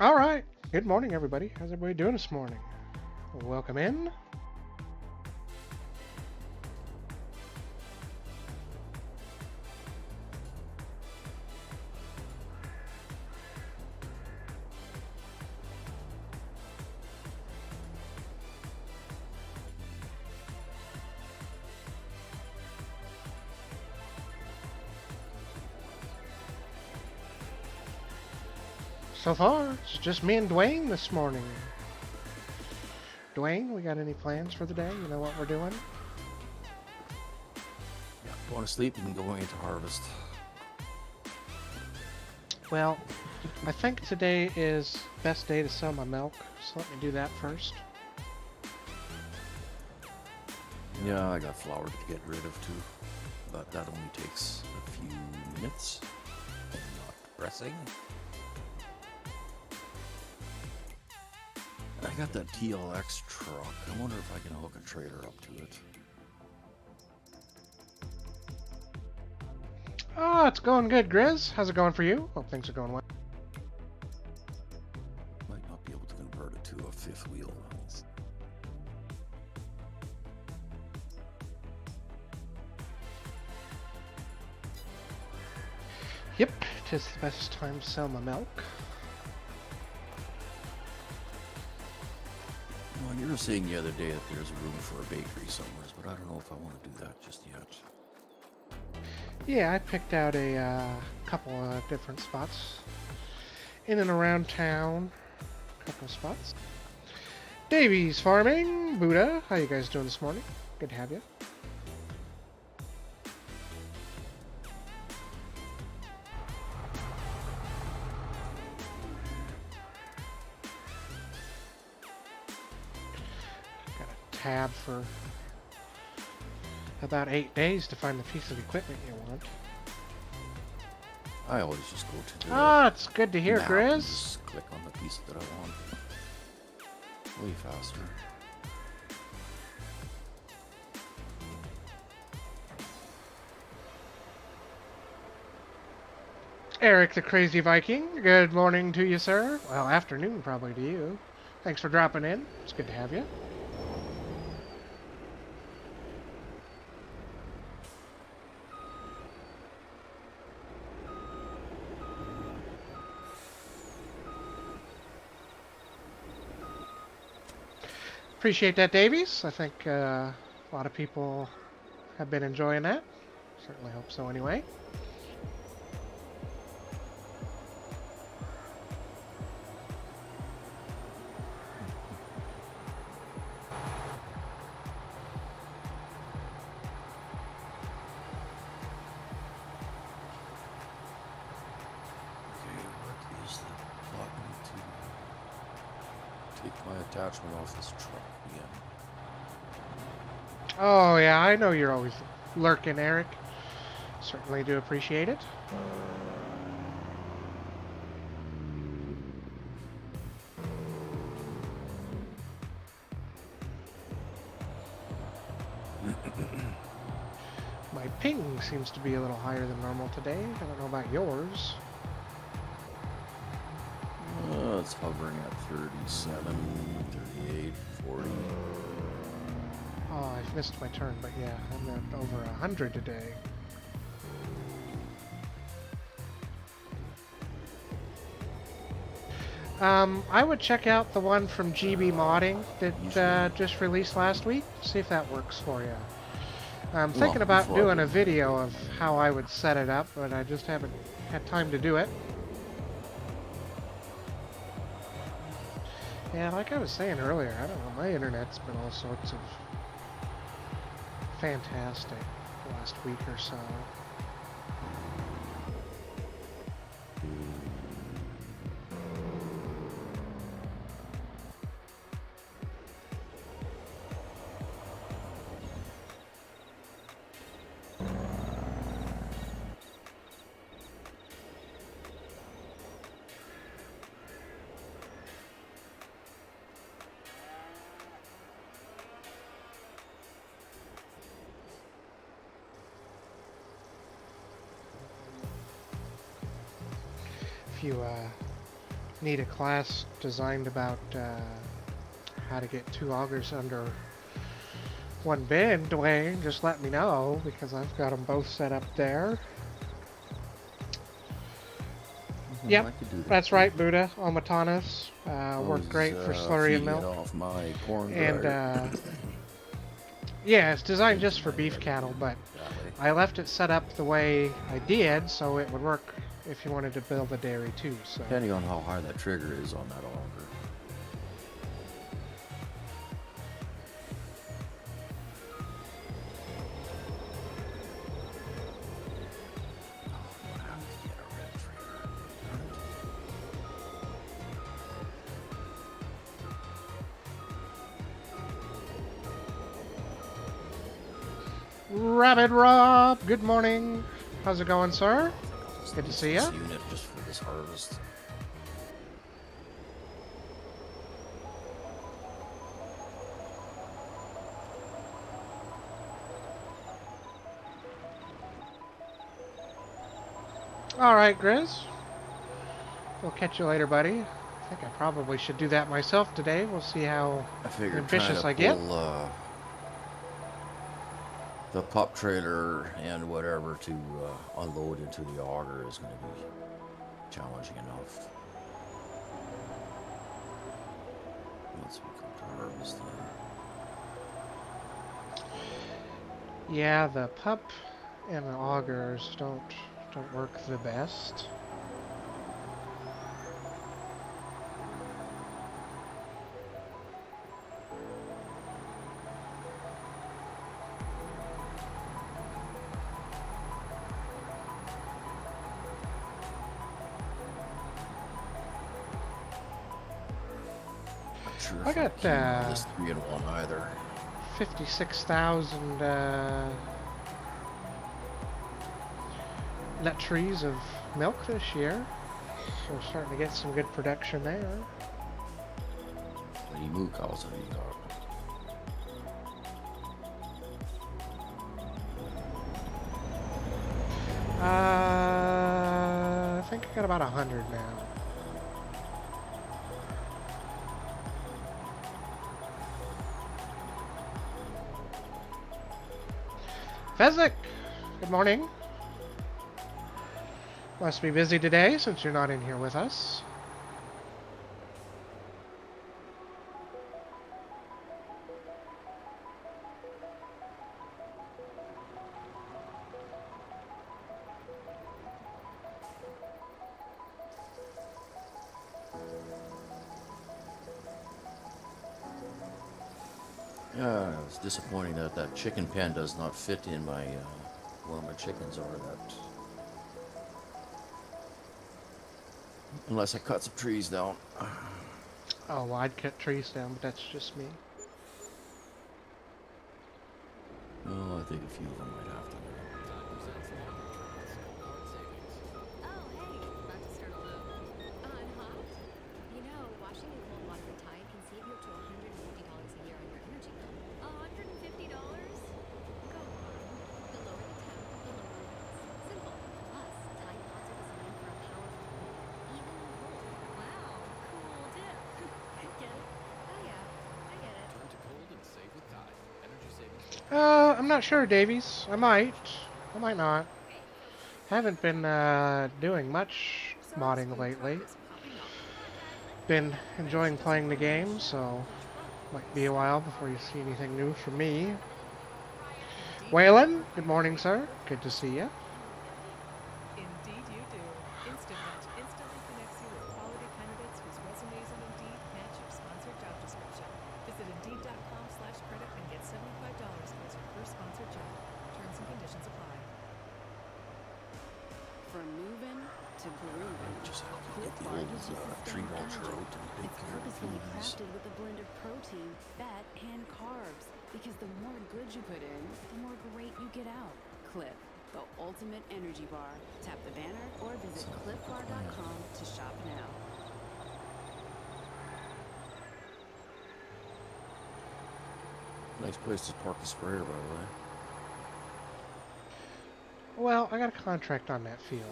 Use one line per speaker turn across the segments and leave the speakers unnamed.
All right. Good morning, everybody. How's everybody doing this morning? Welcome in. So far, it's just me and Dwayne this morning. Dwayne, we got any plans for the day? You know what we're doing?
Yeah, going to sleep and going into harvest.
Well, I think today is best day to sell my milk, so let me do that first.
Yeah, I got flour to get rid of too, but that only takes a few minutes. Not pressing. I got that TLX truck. I wonder if I can hook a trailer up to it.
Oh, it's going good, Grizz. How's it going for you? Hope things are going well.
Might not be able to convert it to a fifth wheel.
Yep, tis the best time to sell my milk.
Well, you were saying the other day that there's room for a bakery somewhere, but I don't know if I want to do that just yet.
Yeah, I picked out a couple of different spots in and around town. Couple of spots. Davies Farming, Buddha, how you guys doing this morning? Good to have you. Got a tab for about 8 days to find the piece of equipment you want.
I always just go to the
Ah, it's good to hear,
map and
Grizz.
just click on the piece that I want. Way faster.
Eric the Crazy Viking, good morning to you, sir. Well, afternoon probably to you. Thanks for dropping in. It's good to have you. Appreciate that, Davies. I think a lot of people have been enjoying that. Certainly hope so anyway.
Okay, what is the button to take my attachment off this truck again?
Oh, yeah, I know you're always lurking, Eric. Certainly do appreciate it. My ping seems to be a little higher than normal today. I don't know about yours.
It's hovering at 37, 38, 40.
Oh, I've missed my turn, but yeah, I'm at over 100 today. I would check out the one from GB Modding that just released last week. See if that works for you. I'm thinking about doing a video of how I would set it up, but I just haven't had time to do it. Yeah, like I was saying earlier, I don't know, my internet's been all sorts of fantastic the last week or so. Few need a class designed about how to get 2 augers under one bin, Dwayne, just let me know, because I've got them both set up there.
Well,
Yep,
I could do that
that's
too.
right, Buddha. Omatanas
I
work
was
great for slurry and
feeding it
milk.
off my corn
And
dryer.
yeah, it's designed just
Into
for
my
beef
heavy
cattle, but
valley.
I left it set up the way I did so it would work if you wanted to build a dairy too. So
Depending on how high that trigger is on that auger. Oh, I'm gonna have to get a red trigger.
Rabbit Rob, good morning. How's it going, sir?
Just
Good to
use
see
this
ya.
unit just for this harvest.
All right, Grizz. We'll catch you later, buddy. I think I probably should do that myself today. We'll see how
I figured trying
ambitious
to
I get.
pull the pup trailer and whatever to unload into the auger is going to be challenging enough. Once we come to harvest then.
Yeah, the pup and the augers don't work the best.
Not sure
I
if I'm
got
keen on this 3-in-1 either.
56,000 nut trees of milk this year. So we're starting to get some good production there.
How many moo cows have you got?
I think I got about 100 now. Fezzik, good morning. Must be busy today since you're not in here with us.
Yeah, it's disappointing that that chicken pen does not fit in my where my chickens are. That unless I cut some trees down.
Oh, well, I'd cut trees down, but that's just me.
No, I think a few of them might have to.
Oh, hey, about to start a loop. On hot? You know, washing a cold water tide can save you up to $150 a year on your energy bill. $150? Go on. The lower the temp, the lower the bills. Simple. Plus, Tide Pods are designed for a powerful cold, even when cold. Wow, cool tip. Get it? Oh yeah, I get it.
Turn to cold and save with Tide. Energy savings.
I'm not sure, Davies. I might not. Haven't been doing much modding lately. Been enjoying playing the game, so might be a while before you see anything new from me. Waylon, good morning, sir. Good to see you.
Indeed you do. Instant Match instantly connects you with quality candidates whose resumes and Indeed match your sponsored job description. Visit Indeed.com/credit and get $75 towards your first sponsored job. Terms and conditions apply.
From moving to grooving,
Just have to
Cliff
get the
Bar
old
gives you
tree
sustained
mulcher
energy.
out and dig
It's
care of the
purposefully
bees.
crafted with a blend of protein, fat, and carbs. Because the more good you put in, the more great you get out. Cliff, the ultimate energy bar. Tap the banner or visit cliffbar.com to shop now.
Nice place to park the sprayer, by the way.
Well, I got a contract on that field.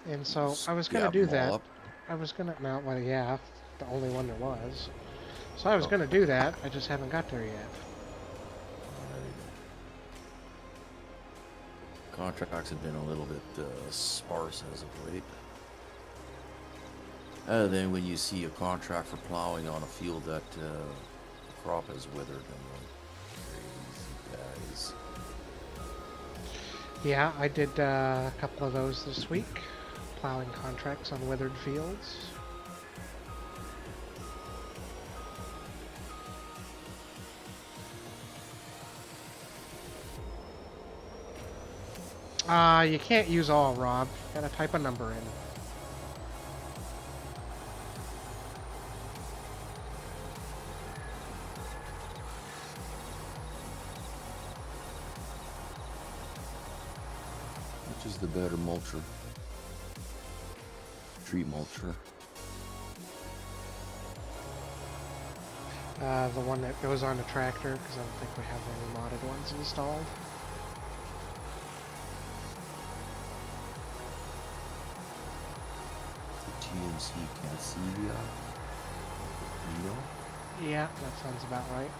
And so I was gonna
Scab
do
them all
that.
up.
I was gonna, no, well, yeah, the only one there was. So I was
Oh.
gonna do that. I just haven't got there yet.
There you go. Contracts have been a little bit sparse as of late. Other than when you see a contract for plowing on a field that the crop has withered, and crazy guys.
Yeah, I did a couple of those this week. Plowing contracts on withered fields. You can't use all, Rob. Gotta type a number in.
Which is the better mulcher? Tree mulcher.
The one that goes on a tractor, because I don't think we have any modded ones installed.
The TMC Cassidia. Needle.
Yeah, that sounds about right.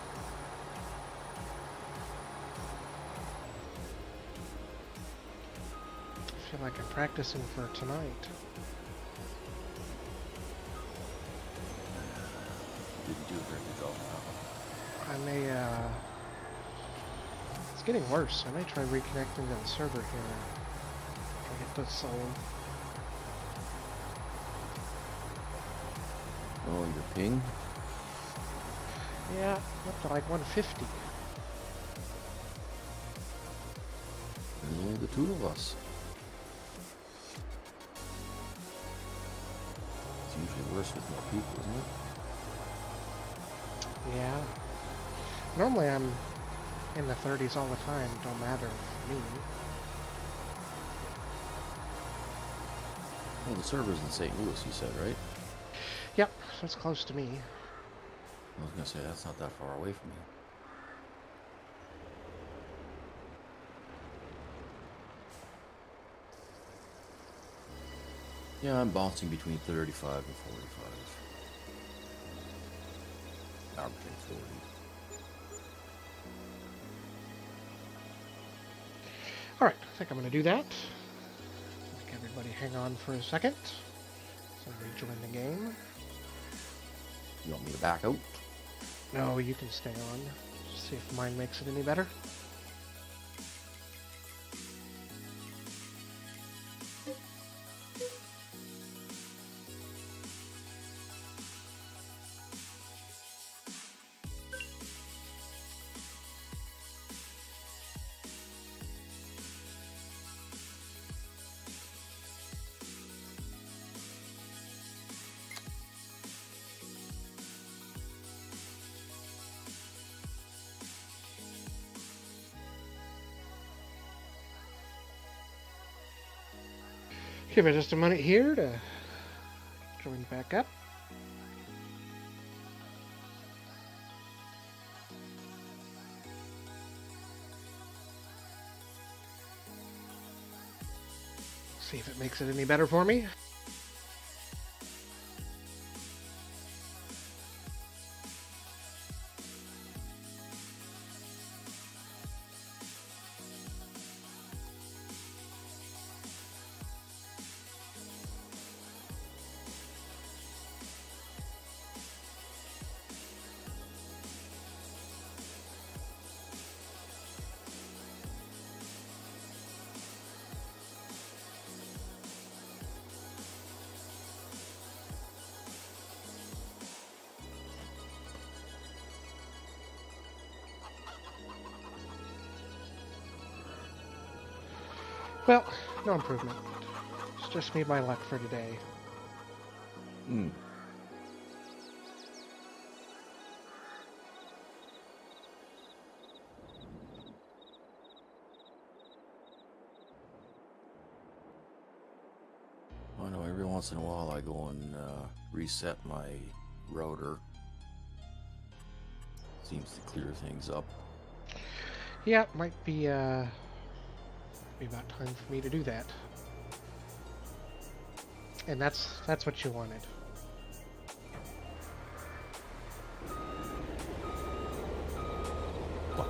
I feel like I'm practicing for tonight.
Didn't do a very good job now.
I may, it's getting worse. I may try reconnecting to the server here. Try to get this sold.
Oh, your ping?
Yeah, up to like 150.
There's only the two of us. It's usually worse with more people, isn't it?
Yeah. Normally I'm in the 30s all the time. Don't matter for me.
Well, the server's in St. Louis, you said, right?
Yep, so it's close to me.
I was gonna say, that's not that far away from you. Yeah, I'm bouncing between 35 and 45. Averaging 40.
Alright, I think I'm going to do that. Make everybody hang on for a second. So rejoin the game.
You want me to back out?
No, you can stay on. Just see if mine makes it any better. Give it just a minute here to join back up. See if it makes it any better for me. Well, no improvement. It's just me by luck for today.
Hmm. I know every once in a while I go and reset my router. Seems to clear things up.
Yeah, might be about time for me to do that. And that's what you wanted.
What?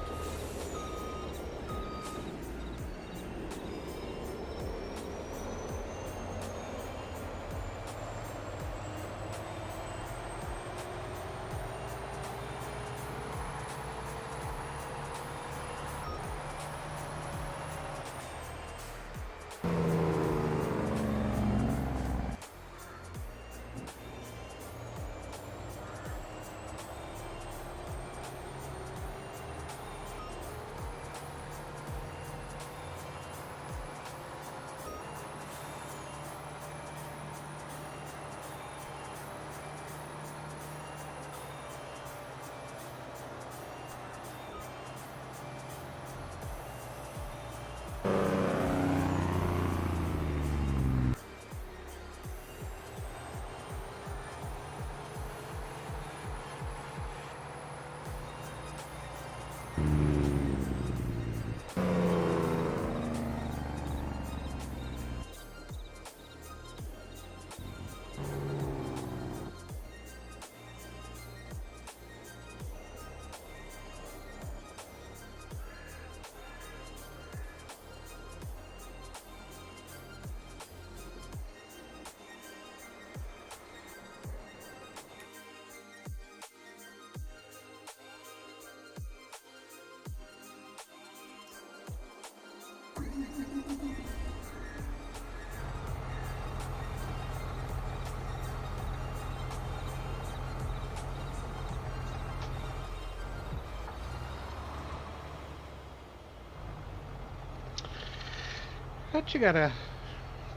But you got a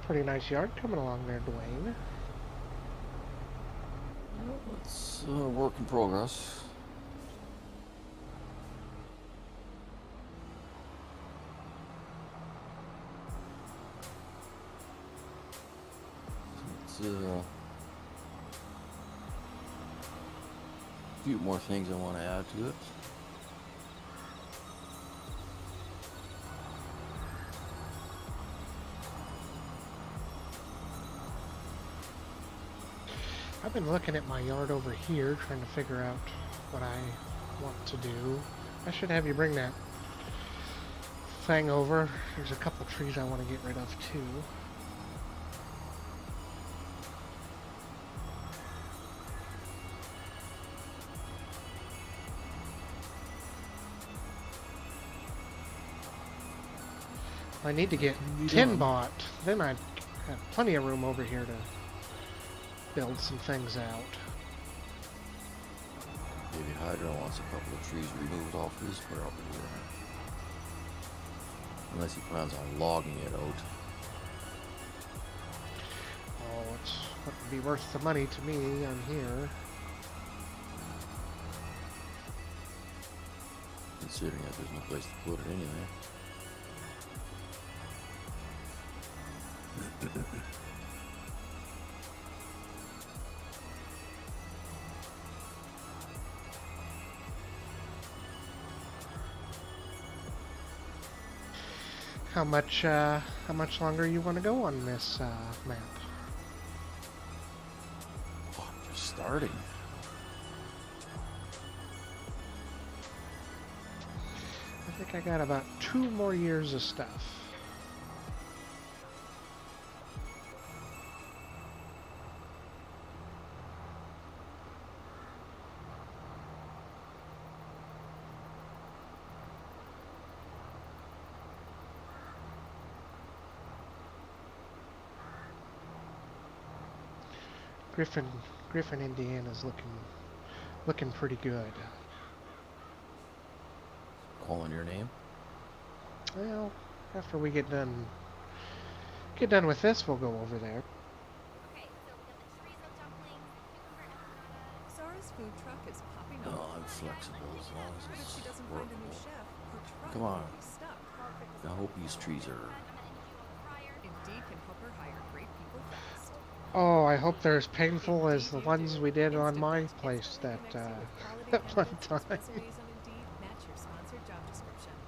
pretty nice yard coming along there, Dwayne.
It's a work in progress. It's a few more things I want to add to it.
I've been looking at my yard over here, trying to figure out what I want to do. I should have you bring that thing over. There's a couple trees I want to get rid of too. I need to get tin bought. Then I'd have plenty of room over here to build some things out.
Maybe Hydra wants a couple of trees removed off his property. Unless he plans on logging it out.
Oh, it's what would be worth the money to me on here.
Considering that there's no place to put it anyway.
How much longer you want to go on this map?
Oh, I'm just starting.
I think I got about 2 more years of stuff. Griffin, Indiana's looking pretty good.
Calling your name?
Well, after we get done with this, we'll go over there.
Okay, so we got the chorizo dumplings, cucumber empanada.
Zara's food truck is popping
No,
up.
I'm flexible as long as
But if she
it's
doesn't find a new
workable.
chef, her truck
Come on.
will be stuck.
I hope these trees are...
Indeed can help her hire great people fast.
Oh, I hope they're as painful as the ones we did on my place that one time.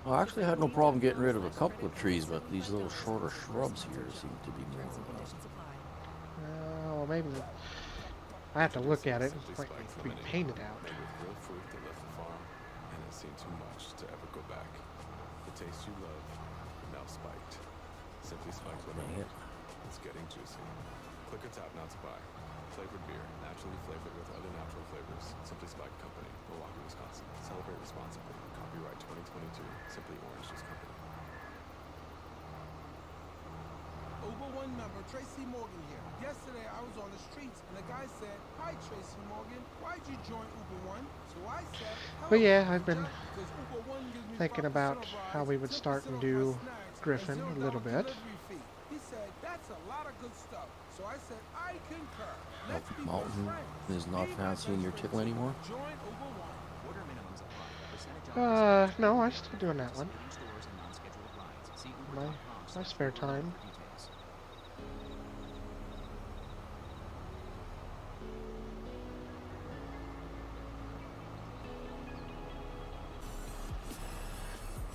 Well, I actually had no problem getting rid of a couple of trees, but these little shorter shrubs here seem to be more
Well, maybe I have to look at it. It
Simply
might
spiked
be
lemonade,
painted out.
made with real fruit that left the farm and has seen too much to ever go back. The taste you love, now spiked. Simply spiked lemonade. It's getting juicy. Click or tap now to buy. Flavored beer, naturally flavored with other natural flavors. Simply Spiked Company, Milwaukee, Wisconsin. Celebrate responsibly. Copyright 2022. Simply Orange Juice Company.
Uber One member Tracy Morgan here. Yesterday I was on the streets and the guy said, "Hi Tracy Morgan, why'd you join Uber One?" So I said, "Hello,
But yeah, I've been
because Uber One gives me
thinking
5%
about
off
how
rides,
we would
10%
start and
off my
do
snacks,
Griffin
and
a little
$0
bit.
delivery fee." He said, "That's a lot of good stuff." So I said, "I concur. Let's be best
Mountain
friends."
is not
Be my
fancy in
best
your
friend
tickle
too.
anymore?
Join Uber One.
Order minimums apply. Percentage off
No, I'm still doing that one.
participating stores and non-scheduled rides. See
My
uber.com/uber
spare time.
for details.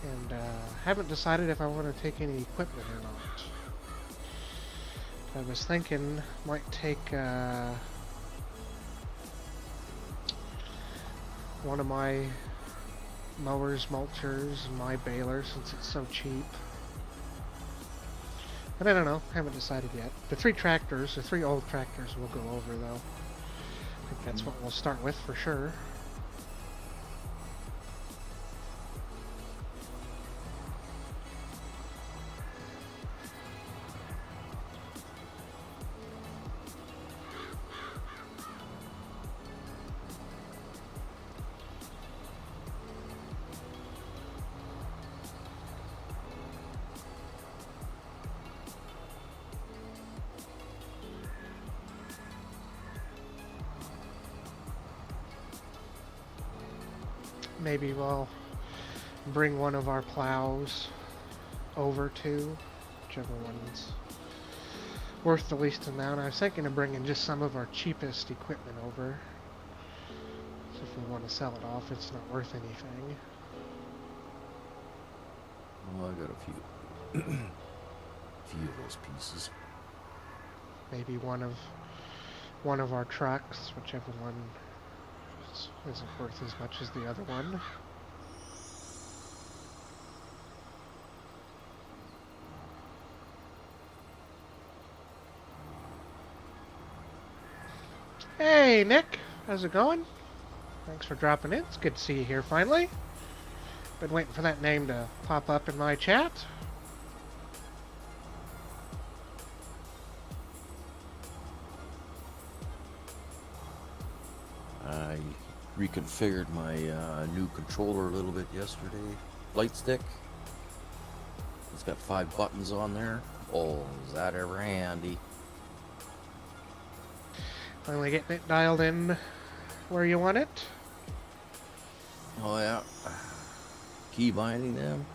And haven't decided if I want to take any equipment or not. I was thinking might take one of my mowers, mulchers, and my baler since it's so cheap. But I don't know, haven't decided yet. The three old tractors we'll go over though. I think that's what we'll start with for sure. Maybe we'll bring one of our plows over to whichever one's worth the least amount. I was thinking of bringing just some of our cheapest equipment over. So if we want to sell it off, it's not worth anything.
Well, I got a few, few of those pieces.
Maybe one of our trucks, whichever one isn't worth as much as the other one. Hey Nick, how's it going? Thanks for dropping in. It's good to see you here finally. Been waiting for that name to pop up in my chat.
I reconfigured my new controller a little bit yesterday. Light stick. It's got 5 buttons on there. Oh, is that ever handy?
Finally getting it dialed in where you want it.
Oh yeah. Key binding them.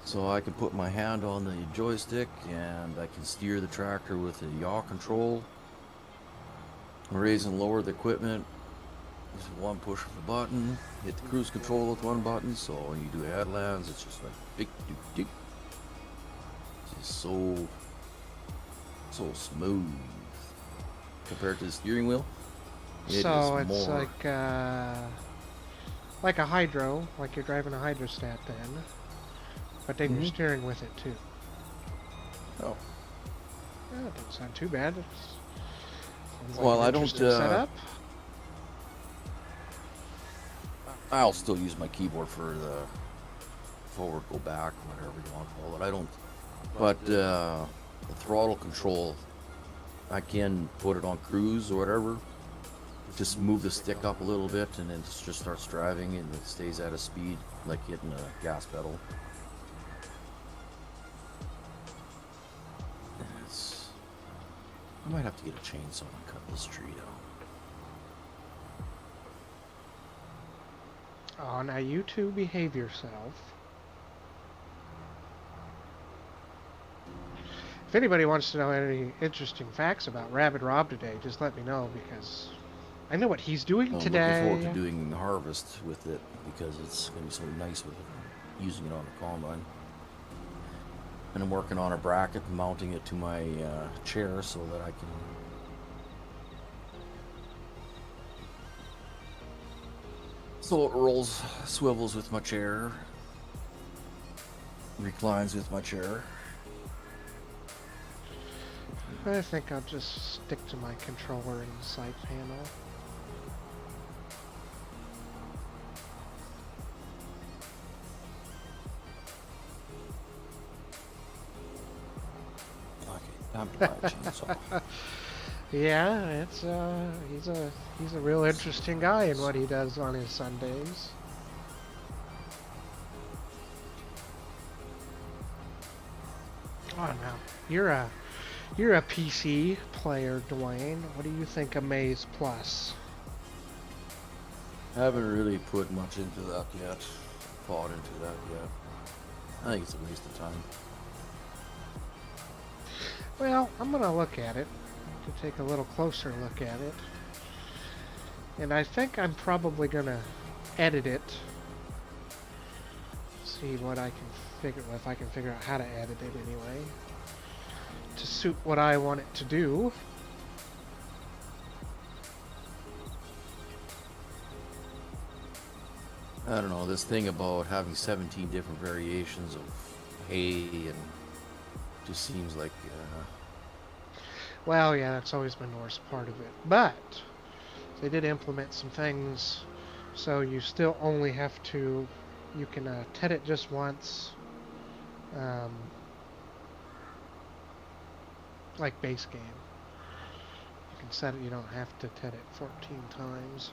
So I can put my hand on the joystick and I can steer the tractor with the yaw control. Raise and lower the equipment. Just one push of a button. Hit the cruise control with one button. So when you do headlands, it's just like dick, dick, dick. It's just so smooth compared to the steering wheel.
So it's like a hydro, like you're driving a hydrostat then, but then you're steering with it too.
Oh.
Yeah, it doesn't sound too bad. Sounds like
Well,
an
I don't,
interesting setup.
I'll still use my keyboard for the forward, go back, whatever you want to call it. I don't, but the throttle control, I can put it on cruise or whatever. Just move the stick up a little bit and then it just starts driving and it stays at a speed like hitting a gas pedal. I might have to get a chainsaw and cut this tree down.
Oh, now you two behave yourself. If anybody wants to know any interesting facts about Rabid Rob today, just let me know because I know what he's doing
I'm
today.
looking forward to doing harvest with it because it's going to be so nice with it, using it on the combine. And I'm working on a bracket and mounting it to my chair so that I can So it rolls, swivels with my chair, reclines with my chair.
I think I'll just stick to my controller and side panel.
Okay, time to buy a chainsaw.
Yeah, it's he's a real interesting guy in what he does on his Sundays. Oh no, you're a PC player, Dwayne. What do you think of Maze Plus?
I haven't really put much into that yet. Thought into that yet. I think it's a waste of time.
Well, I'm gonna look at it to take a little closer look at it, and I think I'm probably gonna edit it. See what I can figure, if I can figure out how to edit it anyway, to suit what I want it to do.
I don't know, this thing about having 17 different variations of hay and just seems like
Well, yeah, that's always been the worst part of it. But they did implement some things, so you still only have to, you can TED it just once, like base game. You can set it, you don't have to TED it 14 times.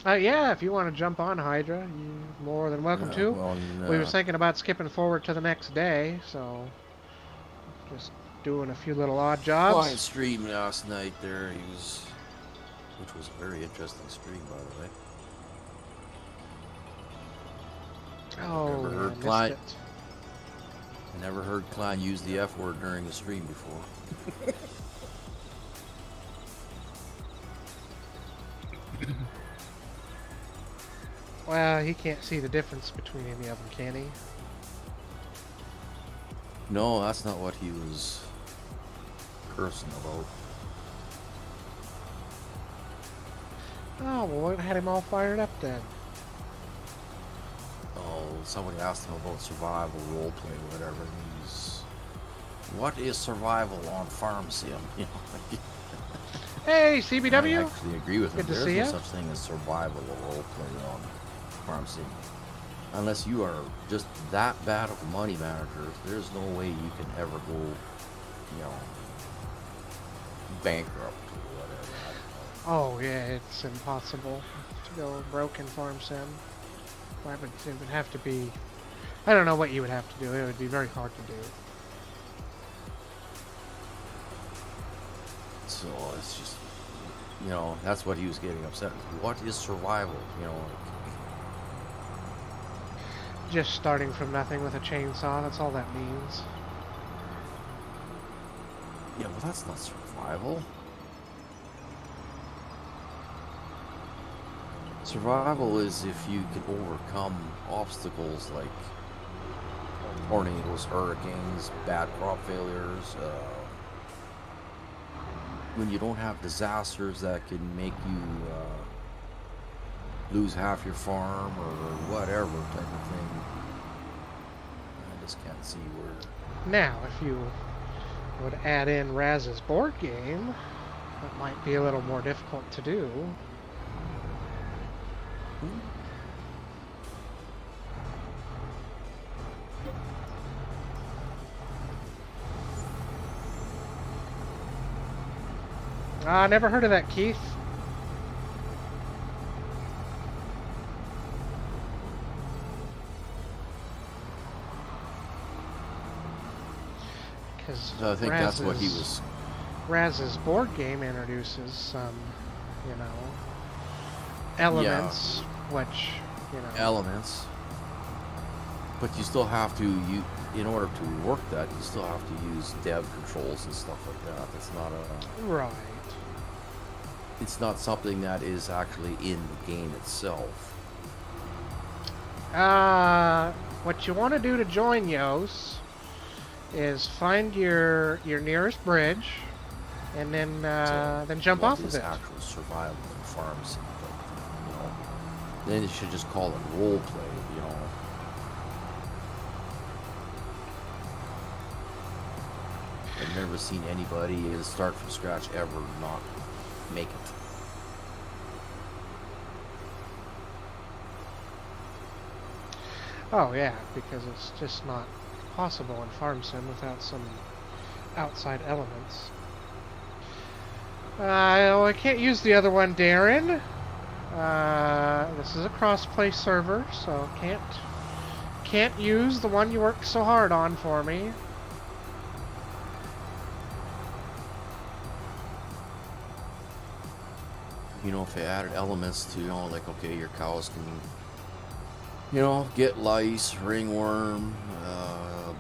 Yeah, if you want to jump on Hydra, you're more than welcome to.
well,
We were thinking about skipping forward to the next day, so just doing a few little odd jobs.
Fine stream last night there, which was a very interesting stream, by the way.
Oh,
Never heard
I missed
Klein-
it.
Never heard Klein use the F word during the stream before.
Well, he can't see the difference between any of them, can he?
No, that's not what he was cursing about.
Oh, well, what had him all fired up then?
Oh, somebody asked him about survival roleplay or whatever, and what is survival on farm sim? You know,
Hey,
I
CBW!
actually agree with him.
Good to
There's
see
no
ya.
such thing as survival roleplay on farm sim. Unless you are just that bad of a money manager, there's no way you can ever go, you know, bankrupt or whatever. I don't know.
Oh, yeah, it's impossible to go broke in Farm Sim. It would have to be... I don't know what you would have to do. It would be very hard to do.
So it's just, you know, that's what he was getting upset with. What is survival? You know, like,
Just starting from nothing with a chainsaw, that's all that means.
yeah, well, that's not survival. Survival is if you can overcome obstacles like tornadoes, hurricanes, bad crop failures, when you don't have disasters that can make you lose half your farm or whatever type of thing. I just can't see where.
Now, if you would add in Raz's board game, that might be a little more difficult to do. Never heard of that, Keith. Because
I think that's what he was.
Raz's board game introduces some, you know, elements, which, you know.
Elements. But you still have to, in order to work that, you still have to use dev controls and stuff like that. It's not a.
Right.
It's not something that is actually in the game itself.
What you want to do to join Yos is find your nearest bridge, and then
So,
jump
well,
off of
this
it.
actual survival and farm sim, but you know, then you should just call it role play. You know. I've never seen anybody start from scratch ever not make it.
Oh yeah, because it's just not possible in farm sim without some outside elements. Oh, I can't use the other one, Darren. This is a crossplay server, so can't use the one you worked so hard on for me.
You know, if they added elements to, you know, like, okay, your cows can, you know, get lice, ringworm,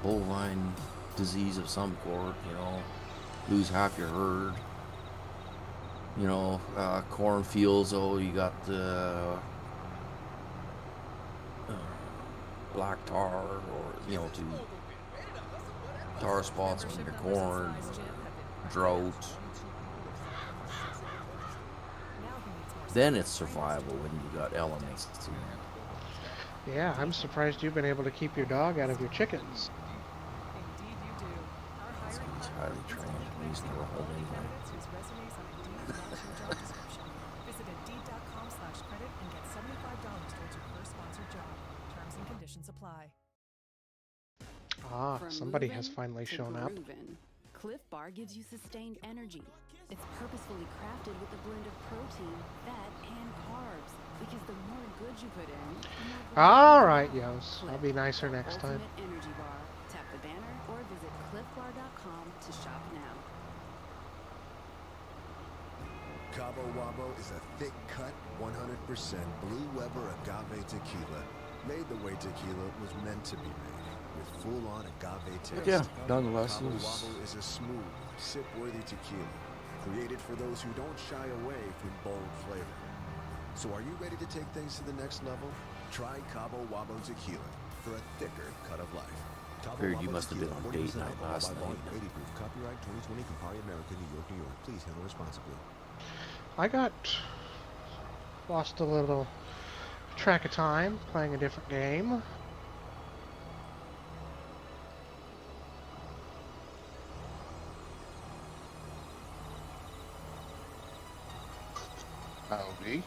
bovine disease of some sort, you know, lose half your herd. You know, cornfields, oh, you got the black tar, or, you know, to tar spots on your corn, drought. Then it's survival when you got elements to.
Yeah, I'm surprised you've been able to keep your dog out of your chickens.
Indeed you do. Our
He's
hiring
highly trained. He's never home anyway.
candidates whose resumes on Indeed match your job description. Visit Indeed.com/credit and get $75 towards your first sponsored job. Terms and conditions apply.
Ah,
From
somebody has
moving
finally
to
shown up.
groovin', Cliff Bar gives you sustained energy. It's purposefully crafted with a blend of protein, fat, and carbs. Because the more good you put in, the more great
All
you
right,
get.
Yos. I'll
Cliff,
be nicer
the
next time.
ultimate energy bar. Tap the banner or visit cliffbar.com to shop now.
Cabo Wabo is a thick-cut, 100% Blue Weber agave tequila, made the way tequila was meant to be made, with full-on agave taste.
Yeah, nonetheless,
Cabo
it was-
Wabo is a smooth, sip-worthy tequila, created for those who don't shy away from bold flavor. So are you ready to take things to the next level? Try Cabo Wabo tequila for a thicker cut of life. Cabo
Figured you
Wabo
must have been
tequila,
on date
40%
night
alcohol
last
by volume,
night.
80 proof. Copyright 2020 Campari America, New York, New York. Please handle responsibly.
I got lost a little track of time playing a different game.
Howdy.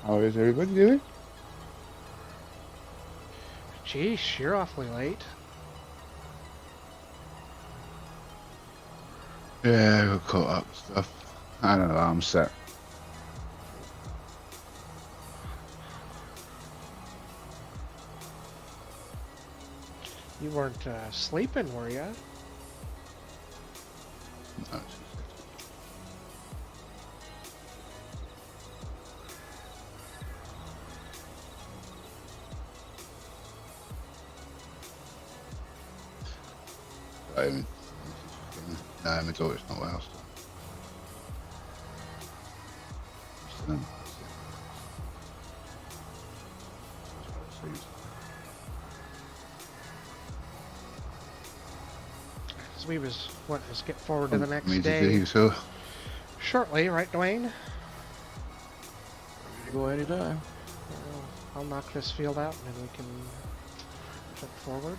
How is everybody doing?
Geesh, you're awfully late.
Yeah, got caught up with stuff. I don't know, I'm set.
You weren't sleeping, were you?
No, no, my daughter's not well, so.
As we was wanting to skip forward to the next
Me to
day
do so.
shortly, right, Dwayne?
Go anytime.
I'll knock this field out and then we can jump forward.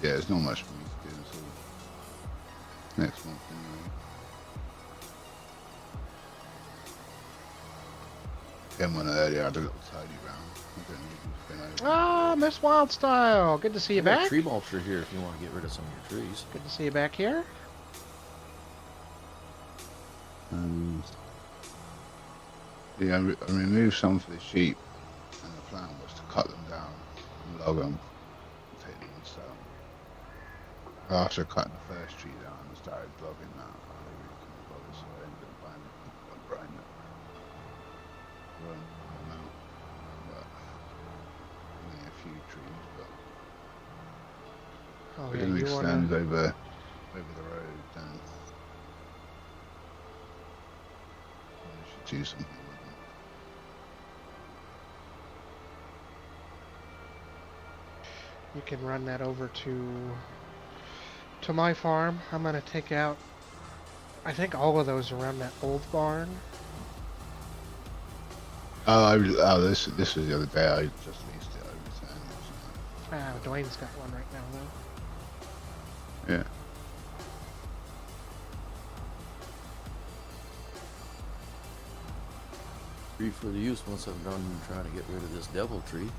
Yeah, there's not much for me to do until next month anyway. Came on earlier, I had a little tidy round. I don't really been over.
Ah, Miss Wildstyle! Good to see you
I got
back.
tree mulcher here if you want to get rid of some of your trees.
Good to see you back here.
Yeah, I removed some for the sheep, and the plan was to cut them down, log them, and take them and sell them. After cutting the first tree down, I started logging that. I really couldn't bother, so I ended up buying one brand new. But only a few trees, but
Oh
we're
yeah,
going to
you
extend
wanna...
over the road, and I should do something with them.
You can run that over to to my farm. I'm gonna take out, I think, all of those around that old barn.
Oh, this was the other day. I just leased it over to Andy,
Dwayne's got one right now, though.
so. Yeah.
Free for the use once I'm done trying to get rid of this devil tree.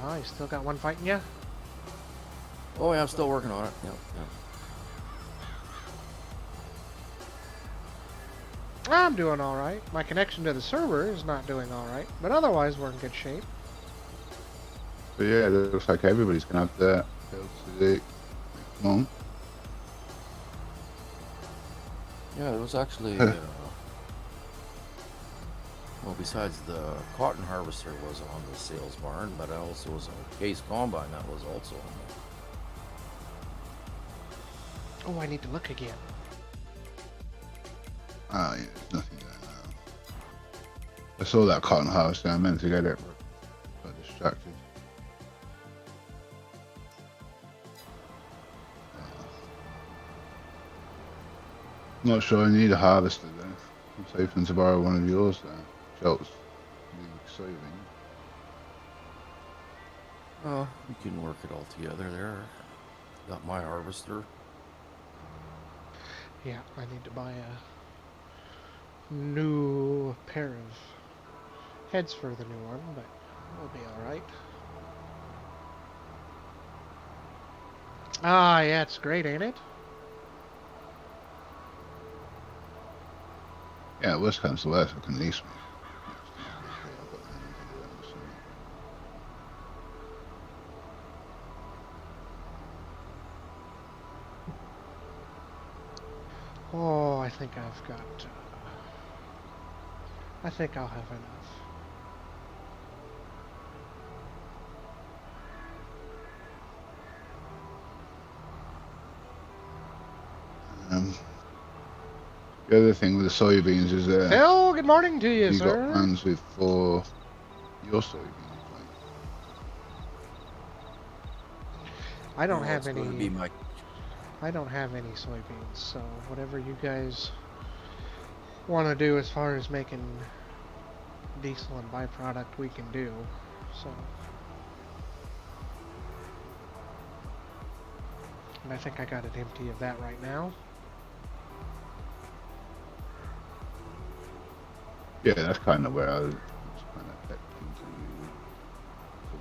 Oh, you still got one fighting ya?
Oh yeah, I'm still working on it. Yep, yep.
I'm doing alright. My connection to the server is not doing alright, but otherwise we're in good shape.
But yeah, it looks like everybody's gonna have their builds to do next month.
Yeah, it was actually, well, besides the cotton harvester was on the sales barn, but I also was a case combine that was also on there.
Oh, I need to look again.
Ah, yeah, there's nothing there now. I saw that cotton harvester. I meant to get it, but got distracted. Not sure I need a harvester though. I was hoping to borrow one of yours there. Schultz. The soybean.
Oh, we can work it all together there. Got my harvester.
Yeah, I need to buy a new pair of heads for the new one, but we'll be alright. Ah, yeah, it's great, ain't it?
Yeah, worst comes to worst, I can lease me.
Oh, I think I've got... I think I'll have enough.
The other thing with the soybeans is
Phil, good morning to you,
you
sir.
got plans with for your soybeans.
I don't
Well,
have
it's going to be
any...
my
I don't have any soybeans, so whatever you guys want to do as far as making diesel and byproduct, we can do. So, and I think I got it empty of that right now.
Yeah, that's kind of where I was kind of expecting to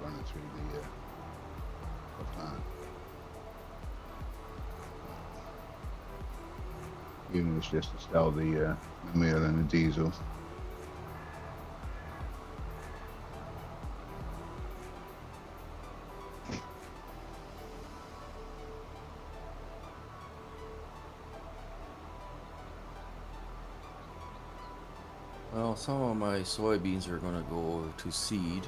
run it through the plant. Even if it's just to sell the meal and the diesel.
Well, some of my soybeans are going to go to seed,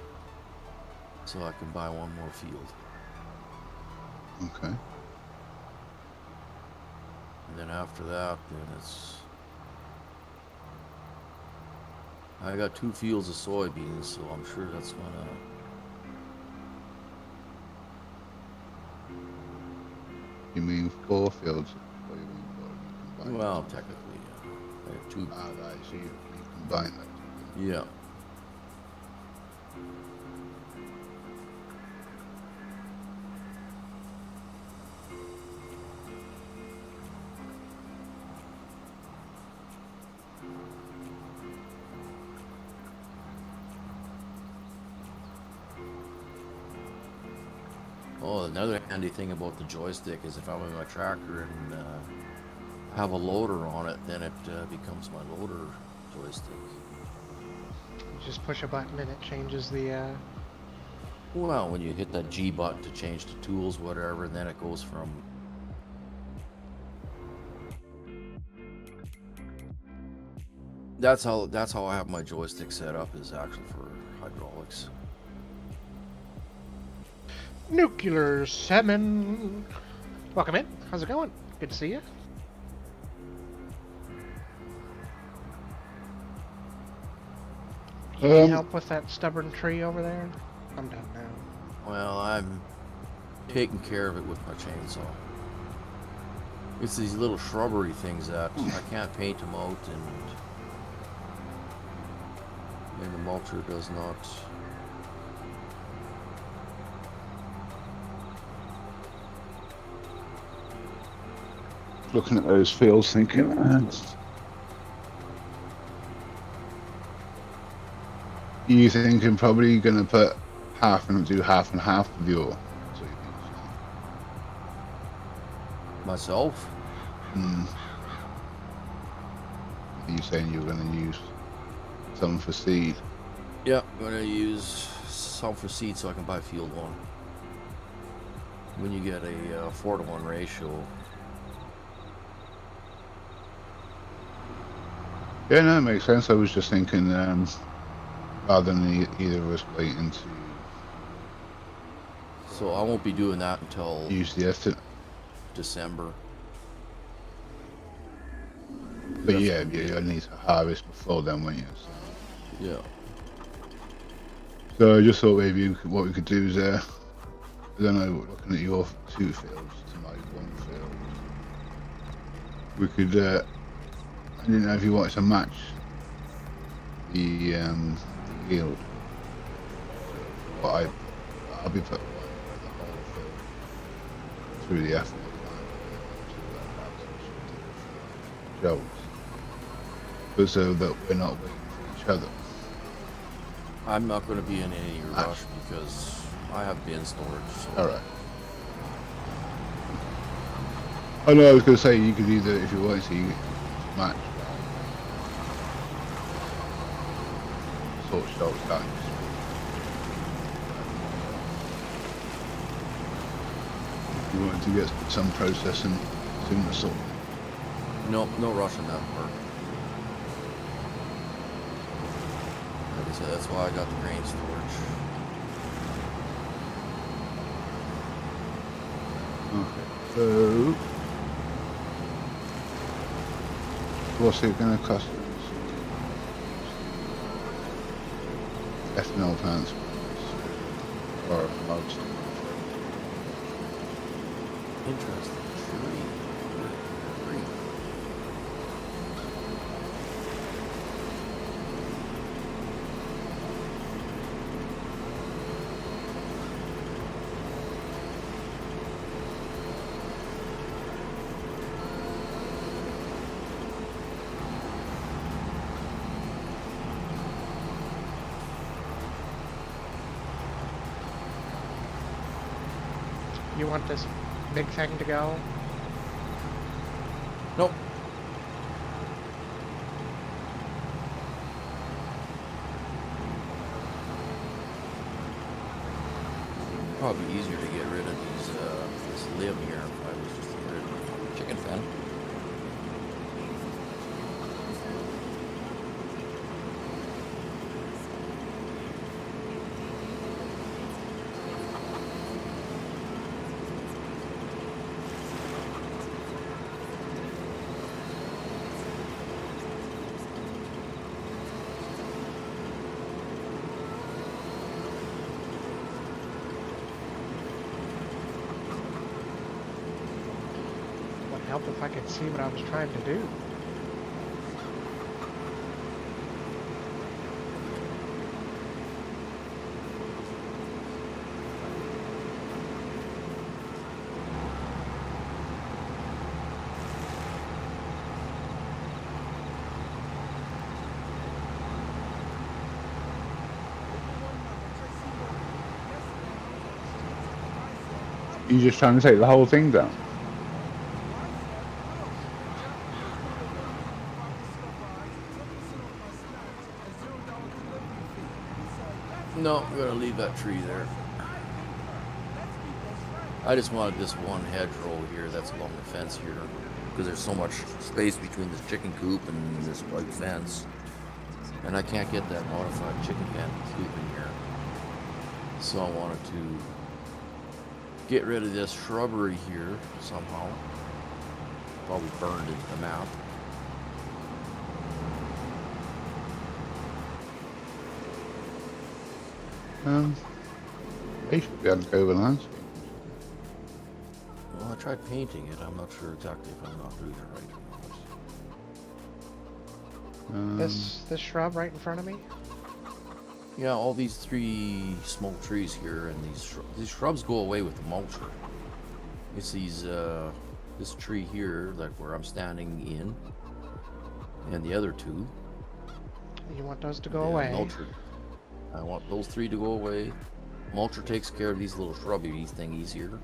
so I can buy one more field.
Okay.
And then after that, then it's... I got 2 fields of soybeans, so I'm sure that's gonna...
You mean 4 fields of soybeans, or you combine
Well,
them?
technically, yeah. I have 2.
Ah, right, so you combine that.
Yeah. Oh, another handy thing about the joystick is if I'm in my tractor and have a loader on it, then it becomes my loader joystick.
You just push a button and it changes the...
Well, when you hit that G button to change the tools, whatever, then it goes from... That's how I have my joystick set up, is actually for hydraulics.
Nuclear Salmon! Welcome in. How's it going? Good to see you. Need help with that stubborn tree over there? I'm done now.
Well, I'm taking care of it with my chainsaw. It's these little shrubbery things that I can't paint them out, and the mulcher does not.
Looking at those fields, thinking, you thinking probably going to put half and do half and half of your soybeans?
Myself?
You saying you're going to use some for seed?
Yeah, I'm gonna use some for seed so I can buy field one. When you get a 4-to-1 ratio.
Yeah, no, it makes sense. I was just thinking, rather than either of us waiting to
So I won't be doing that until
use the estimate.
December.
But yeah, you'll need to harvest before then, won't you? So,
Yeah.
so I just thought maybe what we could do is, I don't know, looking at your 2 fields to my 1 field, we could, I didn't know if you wanted to match the yield. What I'll be putting the whole field through the ethanol plant, Joe's. But so that we're not waiting for each other.
I'm not going to be in any rush because I have bin storage. So.
Alright. Oh no, I was going to say you could either, if you wanted to, you could match. Sort shelves down. If you wanted to get some processing sooner, sort.
No rush on that part. Like I said, that's why I got the grain storage.
Okay, so what's it going to cost us? Ethanol plants or most?
Interesting. Tree.
You want this big thing to go?
Nope. Probably easier to get rid of these this limb here if I was just to get rid of the chicken fen.
Help if I could see what I was trying to do.
You just trying to take the whole thing down?
No, we're gonna leave that tree there. I just wanted this one hedgerow here that's along the fence here because there's so much space between this chicken coop and this white fence, and I can't get that modified chicken pen coop in here. So I wanted to get rid of this shrubbery here somehow. Probably burned into the map.
They should be able to go with landscape.
Well, tried painting it. I'm not sure exactly if I'm not doing it right or not.
This shrub right in front of me?
Yeah, all these 3 small trees here, and these shrubs go away with the mulcher. It's these this tree here, like where I'm standing in, and the other 2.
You want those to go
Yeah,
away?
mulcher. I want those 3 to go away. Mulcher takes care of these little shrubby thingies here.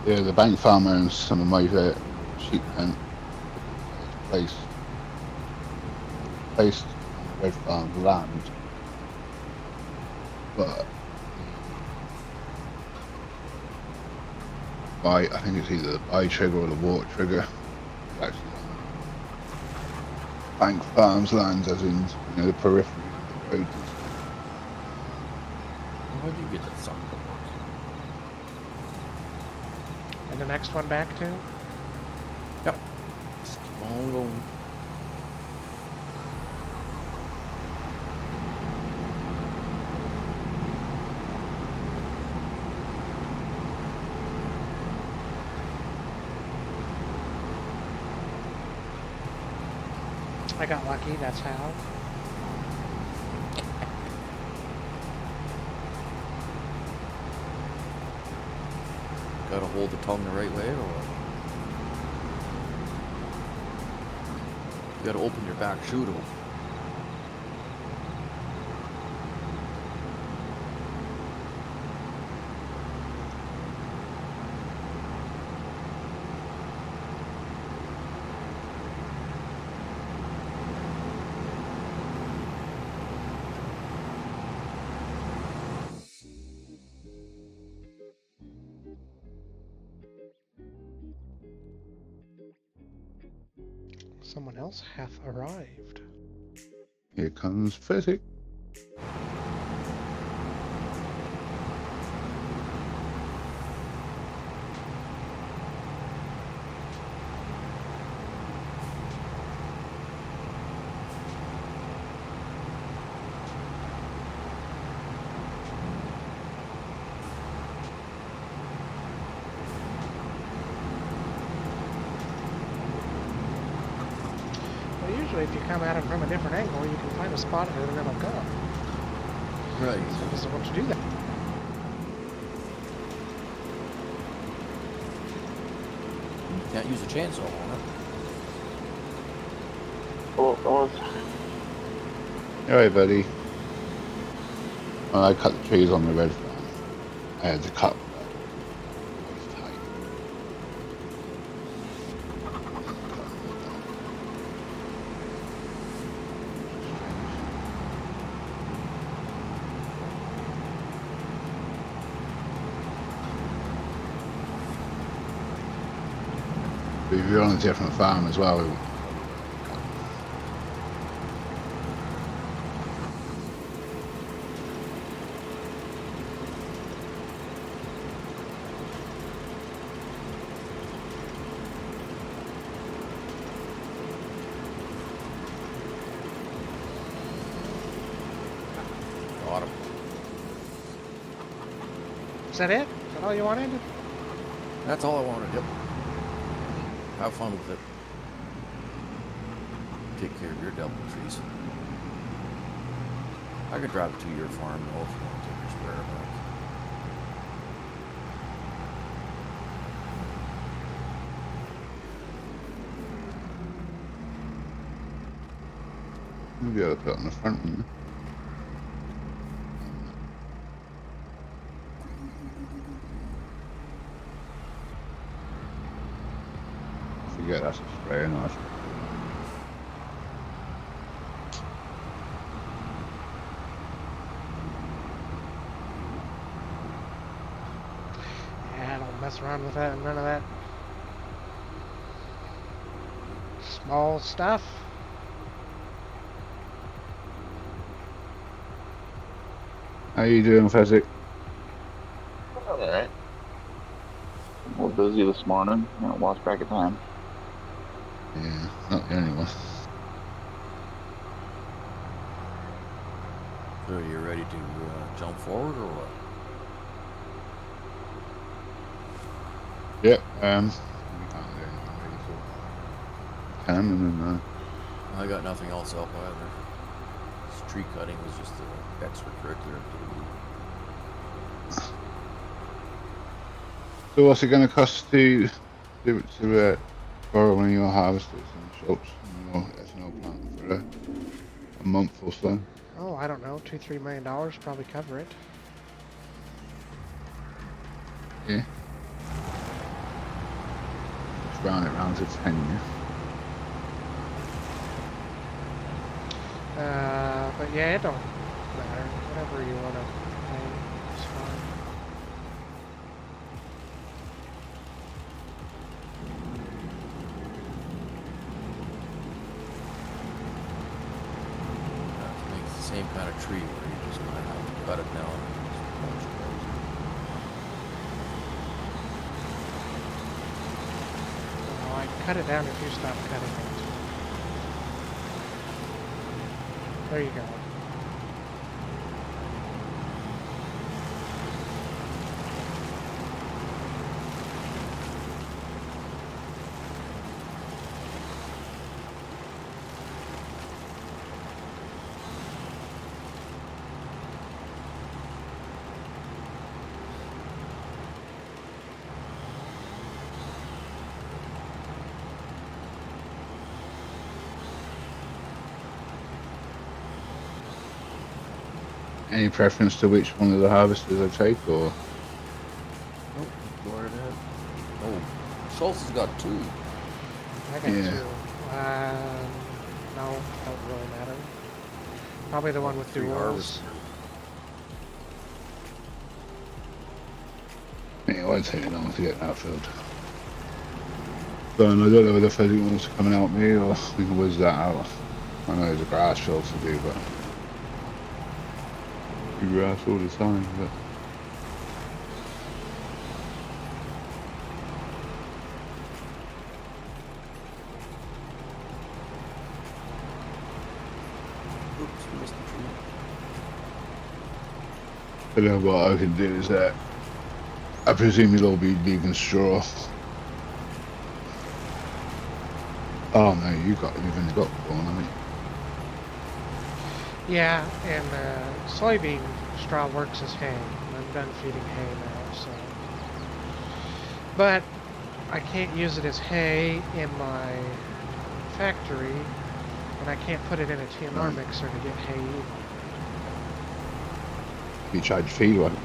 Yeah, the bank farmer and some of my sheep pen placed on the red farm land, but I think it's either the buy trigger or the water trigger. It's actually on bank farms lands, as in the periphery of the roads.
How do you get that something?
And the next one back too?
Yep. Just keep on going.
I got lucky, that's how.
Gotta hold the tongue the right way, or what? You gotta open your back chute open.
Someone else hath arrived.
Here comes Physic.
Usually if you come at it from a different angle, you can find a spot where it'll go.
Right.
So it doesn't want to do that.
You can't use a chainsaw on it.
Alright, buddy. Well, I cut the trees on the red farm. I had to cut waist height. But if you're on a different farm as well,
Got him.
Is that it? Is that all you wanted?
That's all I wanted. Yep. Have fun with it. Take care of your double trees. I could drive it to your farm though if you want to take your spare back.
maybe I'll put it on the front one. Forget that's a spray, nice.
Yeah, don't mess around with that. None of that small stuff.
How you doing, Fezzik?
Alright. A little busy this morning. Lost track of time.
Yeah, not the only one.
So are you ready to jump forward or what?
Yep. We can't do anything really, so can and then
I got nothing else up either. This tree cutting was just an extracurricular activity.
So what's it going to cost to borrow one of your harvesters in the shops? Ethanol plant for a month or so.
Oh, I don't know, $2-3 million probably cover it.
Yeah. Just round it round to 10, yeah.
But yeah, it don't matter. Whatever you want to pay, it's fine.
It's the same kind of tree where you just might have to cut it down and just mulch it out.
Well, I cut it down if you stop cutting it. There you go.
Any preference to which one of the harvesters I take, or?
Oh, go right ahead. Oh, Schultz has got two.
I got
Yeah.
two. No, don't really matter. Probably the one with
Three
duals.
harvesters.
Yeah, it won't take me long to get that filled. So, and I don't know whether Fezzik wants to come and help me, or we can whiz that out. I know there's a grass field to do, but you grass all the time, but
Oops, we missed the tree.
I don't know what I can do is that I presume you'll all be leaving straw. Oh no, you've only got one, haven't you?
Yeah, and soybean straw works as hay. I'm done feeding hay now, so. But I can't use it as hay in my factory, and I can't put it in a TMR mixer to get hay either.
You charge feed one.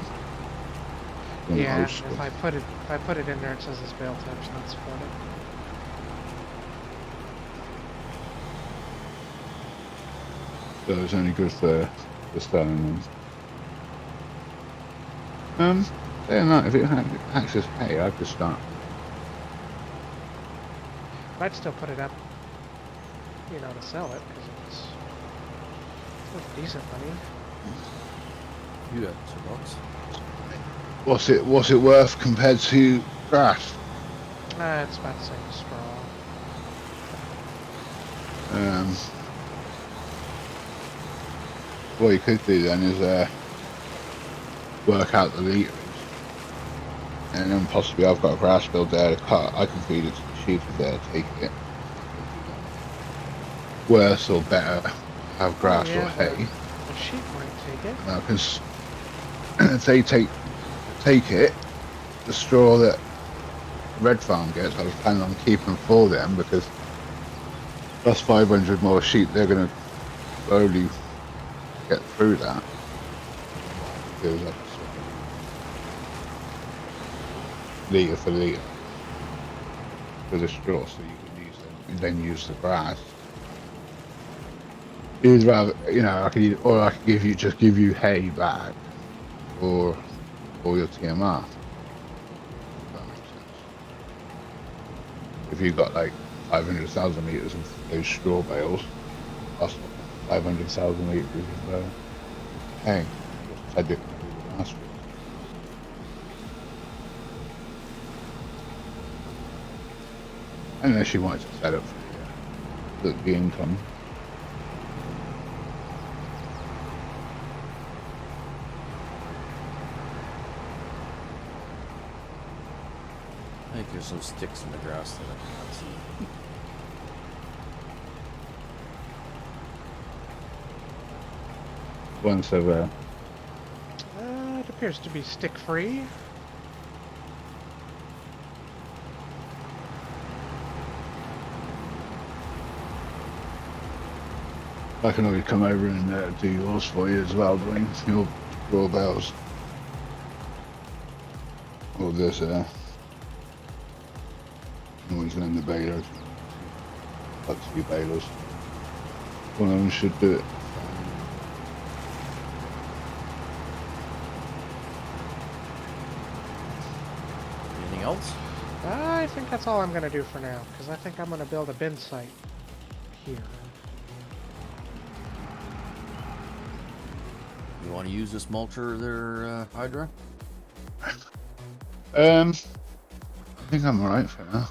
Yeah, if I put it in there, it says this bale type's not supported.
So it's only good for starting ones. Saying that, if it acts as hay, I'd just start.
But I'd still put it up, to sell it, because it's decent money.
You got $2.
What's it worth compared to grass?
It's about the same as straw.
What you could do then is work out the litres, and then possibly I've got a grass field there to cut. I can feed it to the sheep if they're taking it. Worse or better, have grass or hay.
The sheep might take it.
Because if they take it, the straw that Red Farm gets, I was planning on keeping for them, because plus 500 more sheep, they're going to slowly get through that. Goes up litre for litre for the straw, so you can use them and then use the grass. You'd rather, I could just give you hay back, or your TMR. If that makes sense. If you've got like 500,000 litres of those straw bales, plus 500,000 litres of hay, I did last week. Unless you wanted to set up for the income.
I think there's some sticks in the grass that I cannot see.
Once over.
It appears to be stick-free.
I can always come over and do yours for you as well, Dwayne. Your doorbells. Or this, always in the balers. Up to you balers. One of them should do it.
Anything else?
I think that's all I'm going to do for now, because I think I'm going to build a bin site here.
You want to use this mulcher there, Hydra?
I think I'm alright for now.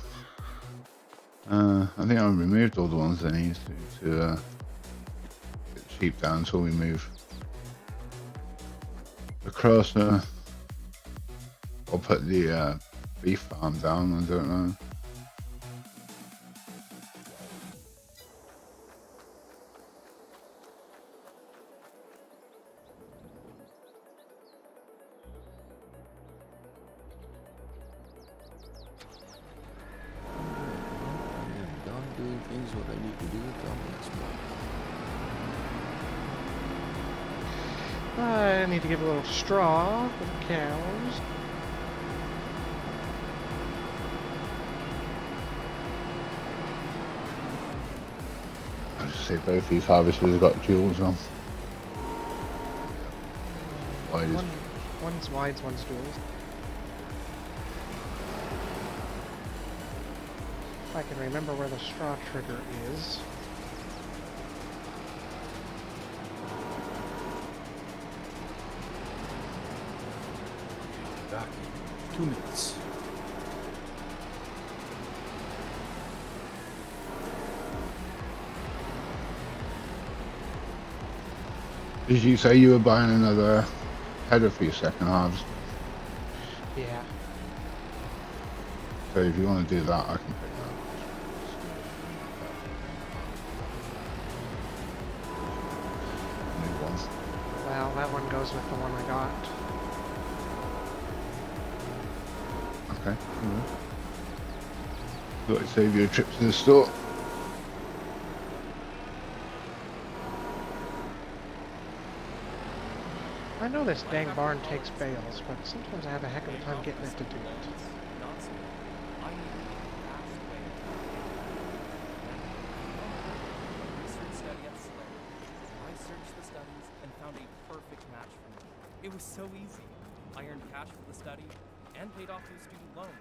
I think I've removed all the ones I need to get the sheep down until we move across. I'll put the beef farm down, I don't know.
What I need to do next month.
I need to give a little straw for the cows.
I just say both these harvesters have got jewels on.
One's wides, one's duals. If I can remember where the straw trigger is.
Back in 2 minutes.
Did you say you were buying another header for your second halves?
Yeah.
So if you want to do that, I can pick that up. New one.
Well, that one goes with the one I got.
Okay. Got to save you a trip to the store.
I know this dang barn takes bales, but sometimes I have a heck of a time getting it to do it.
It was so easy. I earned cash for the study and paid off those student loans.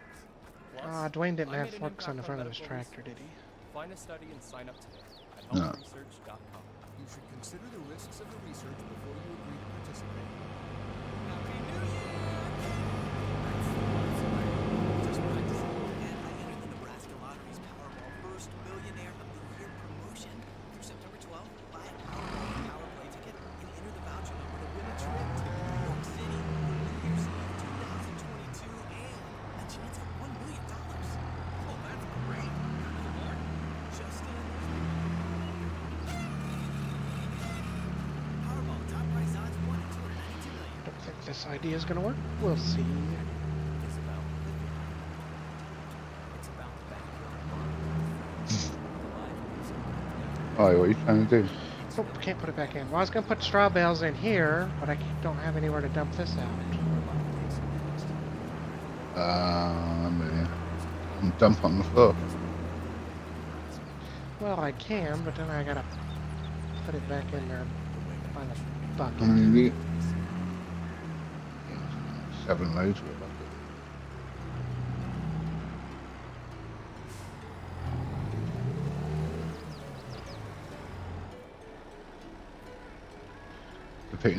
Plus,
Dwayne didn't
I
have
made an
forks on the
impact
front of his
medical
tractor, did
research.
he?
Find a study and sign up today at
No.
healthresearch.com.
You should consider the risks of the research before you agree to participate.
Happy New Year! Just practicing. And I entered the Nebraska Lottery's Powerball First Millionaire of the Year promotion. Through September 12th, buy a Powerball Power Play ticket and enter the voucher number to win a trip to New York City for New Year's Eve 2022 and a chance at $1 million. Oh, that's great. Just Powerball, top prize odds 1 in 292 million.
Don't think this idea is gonna work. We'll see.
It's about living. It's about the backyard.
Alright, what are you trying to do?
Oh, can't put it back in. Well, I was gonna put straw bales in here, but I don't have anywhere to dump this out.
I'm with you. And dump on the floor.
Well, I can, but then I gotta put it back in there by the bucket.
How many need? 7 loads of it.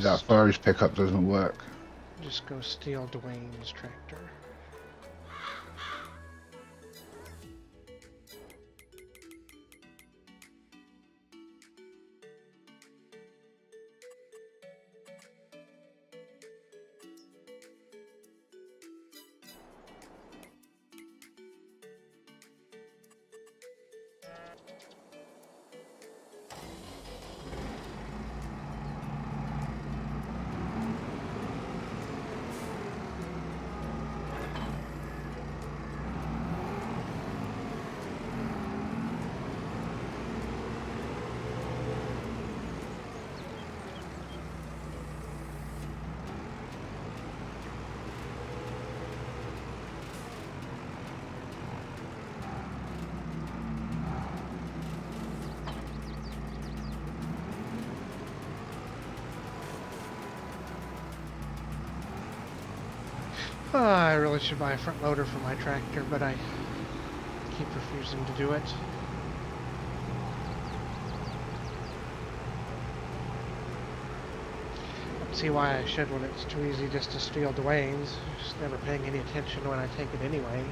That forage pickup doesn't work.
Just go steal Dwayne's tractor. I really should buy a front loader for my tractor, but I keep refusing to do it. Don't see why I should when it's too easy just to steal Dwayne's. Just never paying any attention when I take it anyway.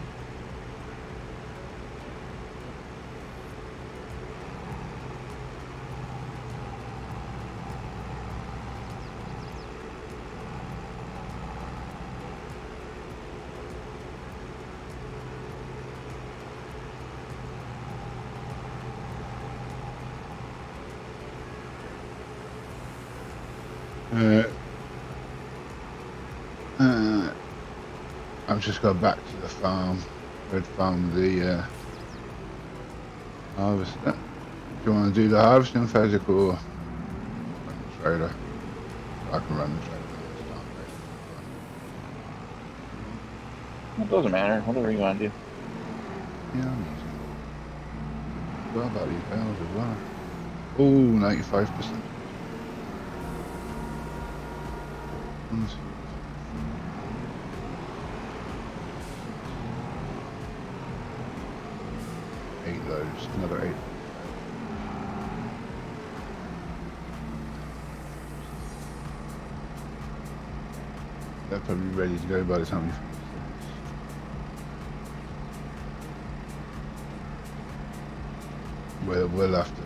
I've just got back to the farm, red farm, the harvester. Do you want to do the harvesting phasic or run the trailer? I can run the trailer.
It doesn't matter. Whatever you want to do.
Yeah, I'm using it. Well, about these bales as well. Oh, 95%. Eight loads, another 8. They're probably ready to go by the time we finish. We'll have to.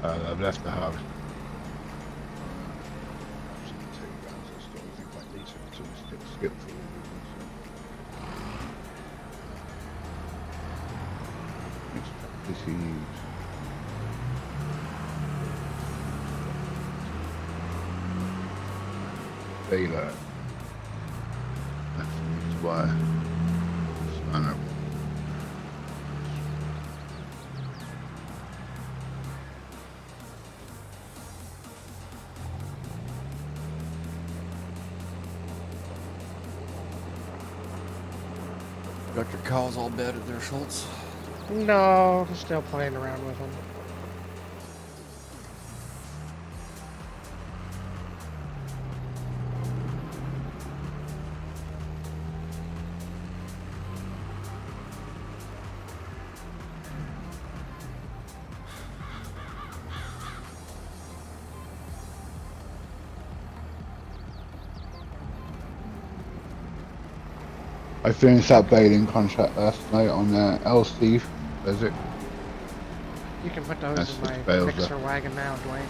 I've left the harvest. Skip forward. This is daylight. That's why. Spanner.
Got your cows all bedded there, Schultz?
No, I'm still playing around with them.
I finished that baling contract last night on LC. Is it?
You can put those
That's
in
just
my
bales
mixer
left.
wagon now, Dwayne.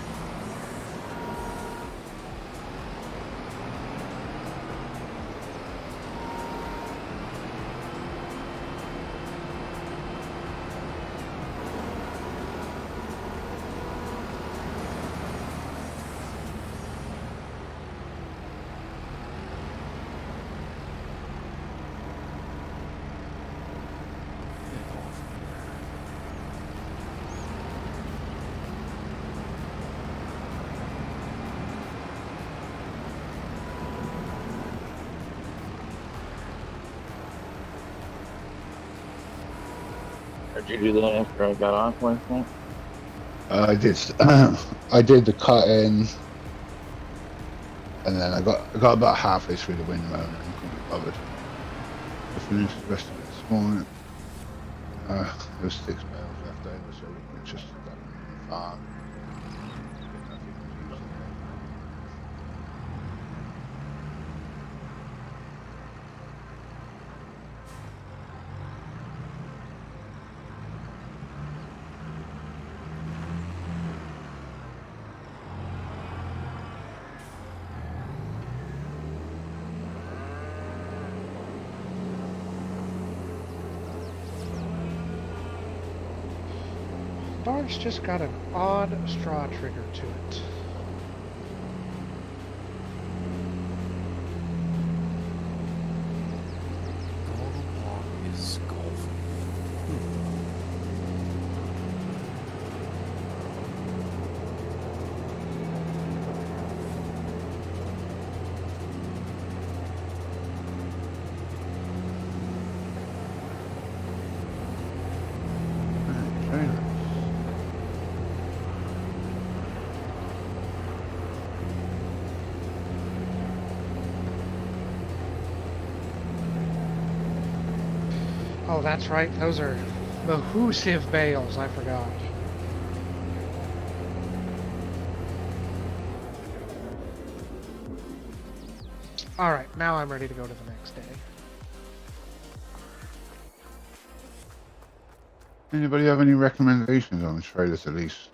Did you do that after I got off last night?
I did. I did the cutting, and then I got about halfway through the windrow and I couldn't be bothered. I finished the rest of it this morning. There was 6 bales left over, so we can just that in the farm.
Dog's just got an odd straw trigger to it.
Golden Hawk is golfing.
Oh, that's right. Those are Mahusive bales. I forgot. Alright, now I'm ready to go to the next day.
Anybody have any recommendations on trailers to lease?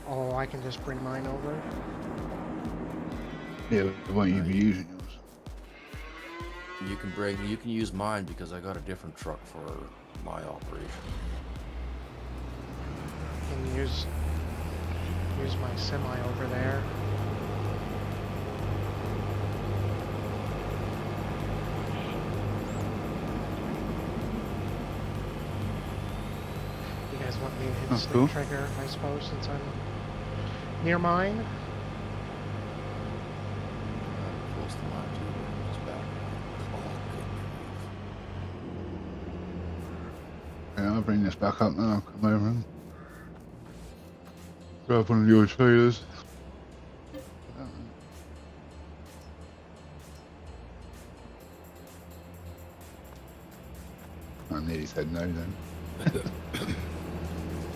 Oh, I can just bring mine over.
Yeah, won't you be using yours?
You can use mine because I got a different truck for my operation.
Can use my semi over there. You guys want me to hit the
That's
sleep
cool.
trigger, I suppose, since I'm near mine?
Close to mine too. Just back. Oh,
Yeah, I'll bring this back up now. Come over and grab one of your trailers. I nearly said no then.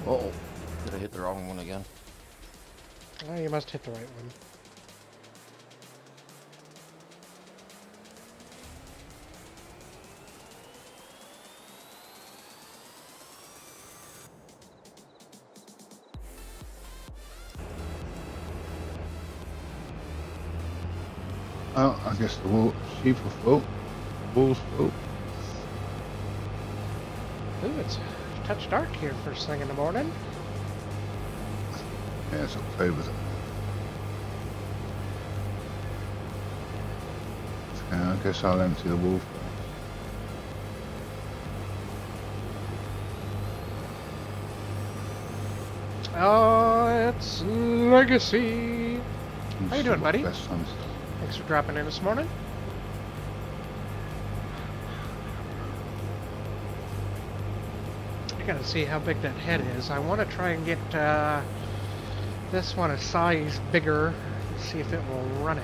oh, did I hit the wrong one again?
Oh, you must hit the right one.
Oh, I guess the sheep are full. Wool's full.
Ooh, it's a touch dark here first thing in the morning.
Yeah, it's October. Yeah, I guess I'll empty the wool first.
Oh, it's Legacy. How you doing, buddy?
Best time to start.
Thanks for dropping in this morning. I gotta see how big that head is. I want to try and get this one a size bigger, see if it will run it.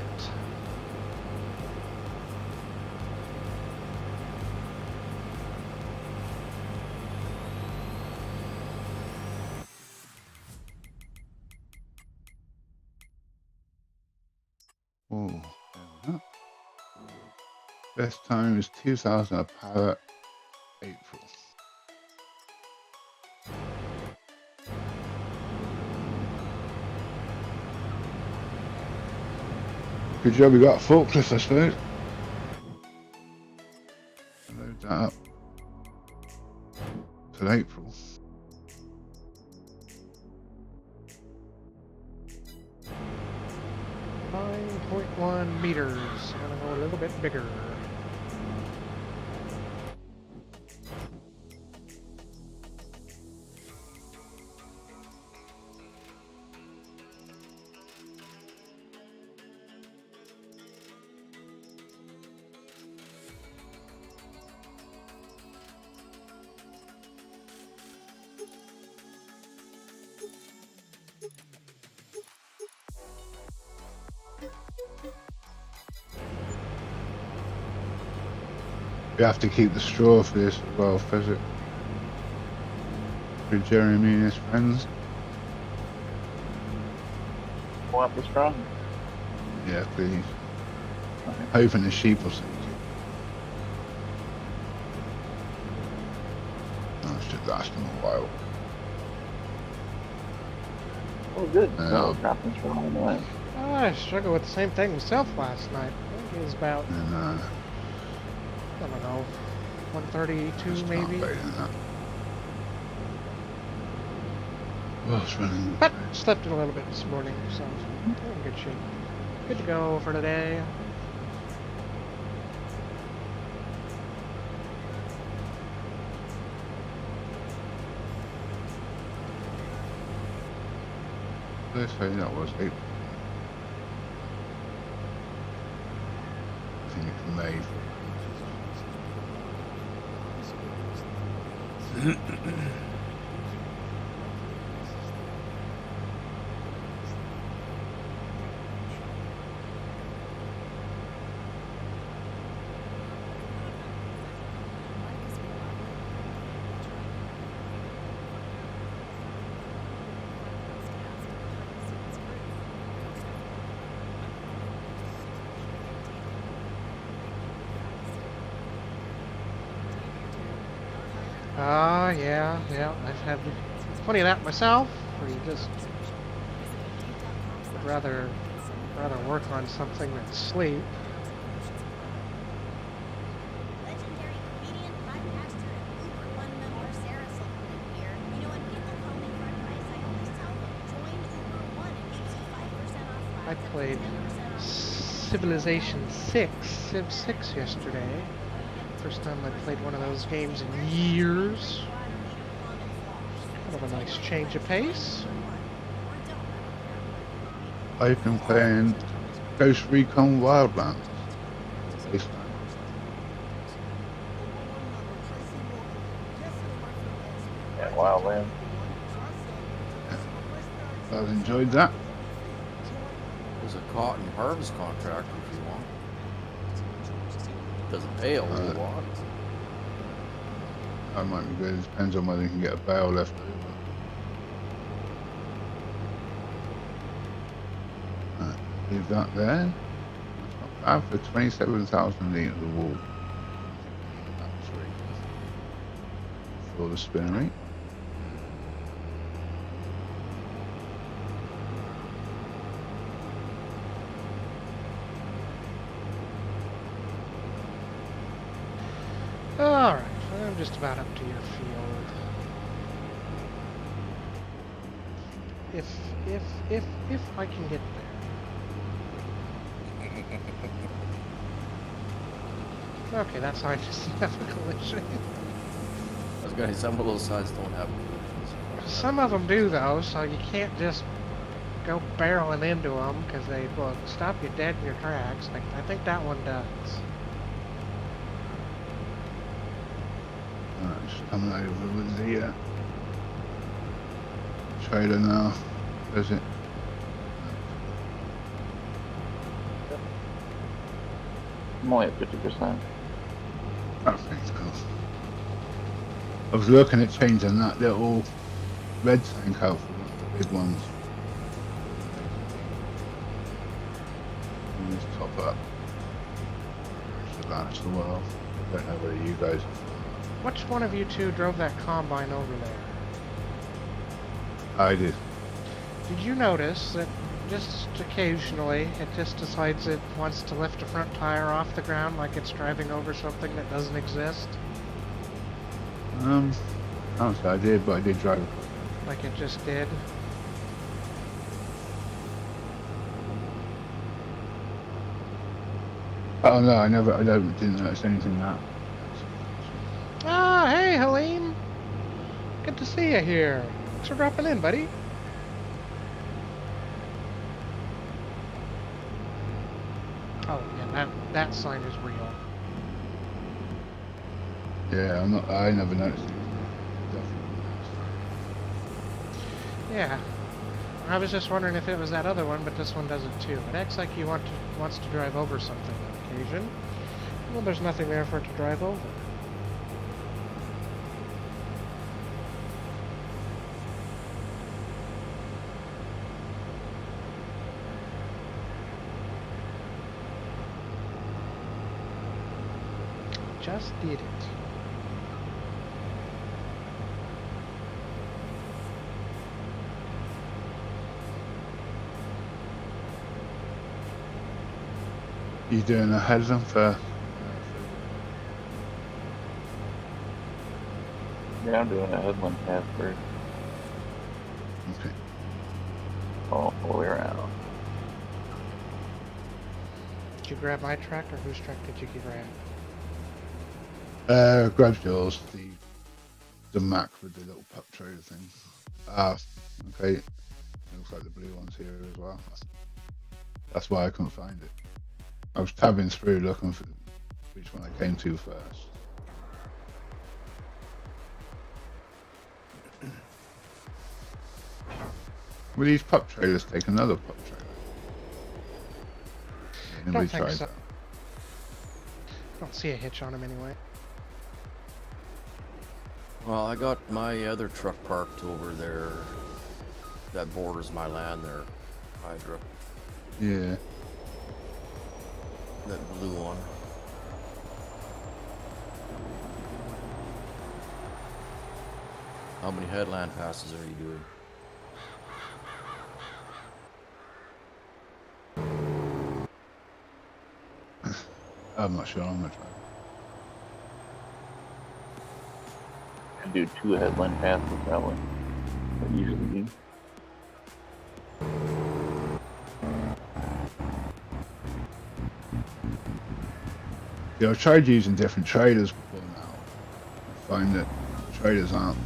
Oh, there we go. Best time is 2000 a power April. Good job we got a forklift, I suppose. Load that up till April. .1 meters. I'm gonna go a little bit bigger. You have to keep the straw for this as well, Pheasant. For Jeremy and his friends.
Want the straw?
Yeah, please.
Okay.
Hoping the sheep will sink it. That should last them a while.
Oh, good.
Yeah.
No, dropping straw on the way.
Oh, I struggled with the same thing myself last night. I think it was about,
And
I don't know, 132
just
maybe.
not better than that. Well, it's running.
But slept in a little bit this morning, so I'm in good shape. Good to go for today.
Let's say that was April. I think it's May.
Yeah, I've had plenty of that myself, where you just would rather work on something than sleep.
Legendary comedian, podcaster, and Uber One member Sarah Silverman here. You know, when people call me for advice, I always tell them, join Uber One. It gives you 5% off
I
rides, up to
played
10% off.
Civilization 6, Civ 6 yesterday. First time I played one of those games in years. Kind of a nice change of pace.
I've been playing Ghost Recon Wildlands.
Yeah, Wildland.
I've enjoyed that.
There's a cotton harvest contract if you want. Doesn't pay a whole lot.
That might be good. It depends on whether you can get a bale left over. Right, leave that there. That's not bad for 27,000 litres of wool. That's right. For the spinnery.
Alright, I'm just about up to your field. If I can get there. Okay, that sign doesn't have a collision.
I was gonna say some of those signs don't have collisions.
Some of them do though, so you can't just go barreling into them because they will stop you dead in your tracks. Like I think that one does.
Alright, just coming over with the trailer now. Does it?
I'm only at 50%.
That thing's cool. I was looking at changing that little red tank out for one of the big ones. And just top up. So that's the world. I don't know whether you guys have.
Which one of you two drove that combine over there?
I did.
Did you notice that just occasionally it just decides it wants to lift a front tire off the ground like it's driving over something that doesn't exist?
I don't say I did, but I did drive it.
Like it just did?
Oh no, I didn't notice anything that.
Ah, hey Helene! Good to see you here. Thanks for dropping in, buddy. Oh, yeah, that sign is real.
Yeah, I never noticed it.
Yeah. I was just wondering if it was that other one, but this one does it too. It acts like he wants to drive over something on occasion. Well, there's nothing there for it to drive over. Just did it.
You doing a headland for?
Yeah, I'm doing a headland path first.
Okay.
All the way around.
Did you grab my truck, or whose truck did you grab?
Grab yours, the Mac with the little pup trailer thing. Ah, okay. It looks like the blue one's here as well. That's why I couldn't find it. I was tabbing through looking for which one I came to first. Will these pup trailers take another pup trailer? Anybody
Don't think
tried
so.
that?
Don't see a hitch on him anyway.
Well, I got my other truck parked over there that borders my land there, Hydra.
Yeah.
That blue one. How many headland passes are you doing?
I'm not sure how much.
I do 2 headland passes that way. I usually do.
Yeah, I've tried using different traders before now. I find that traders aren't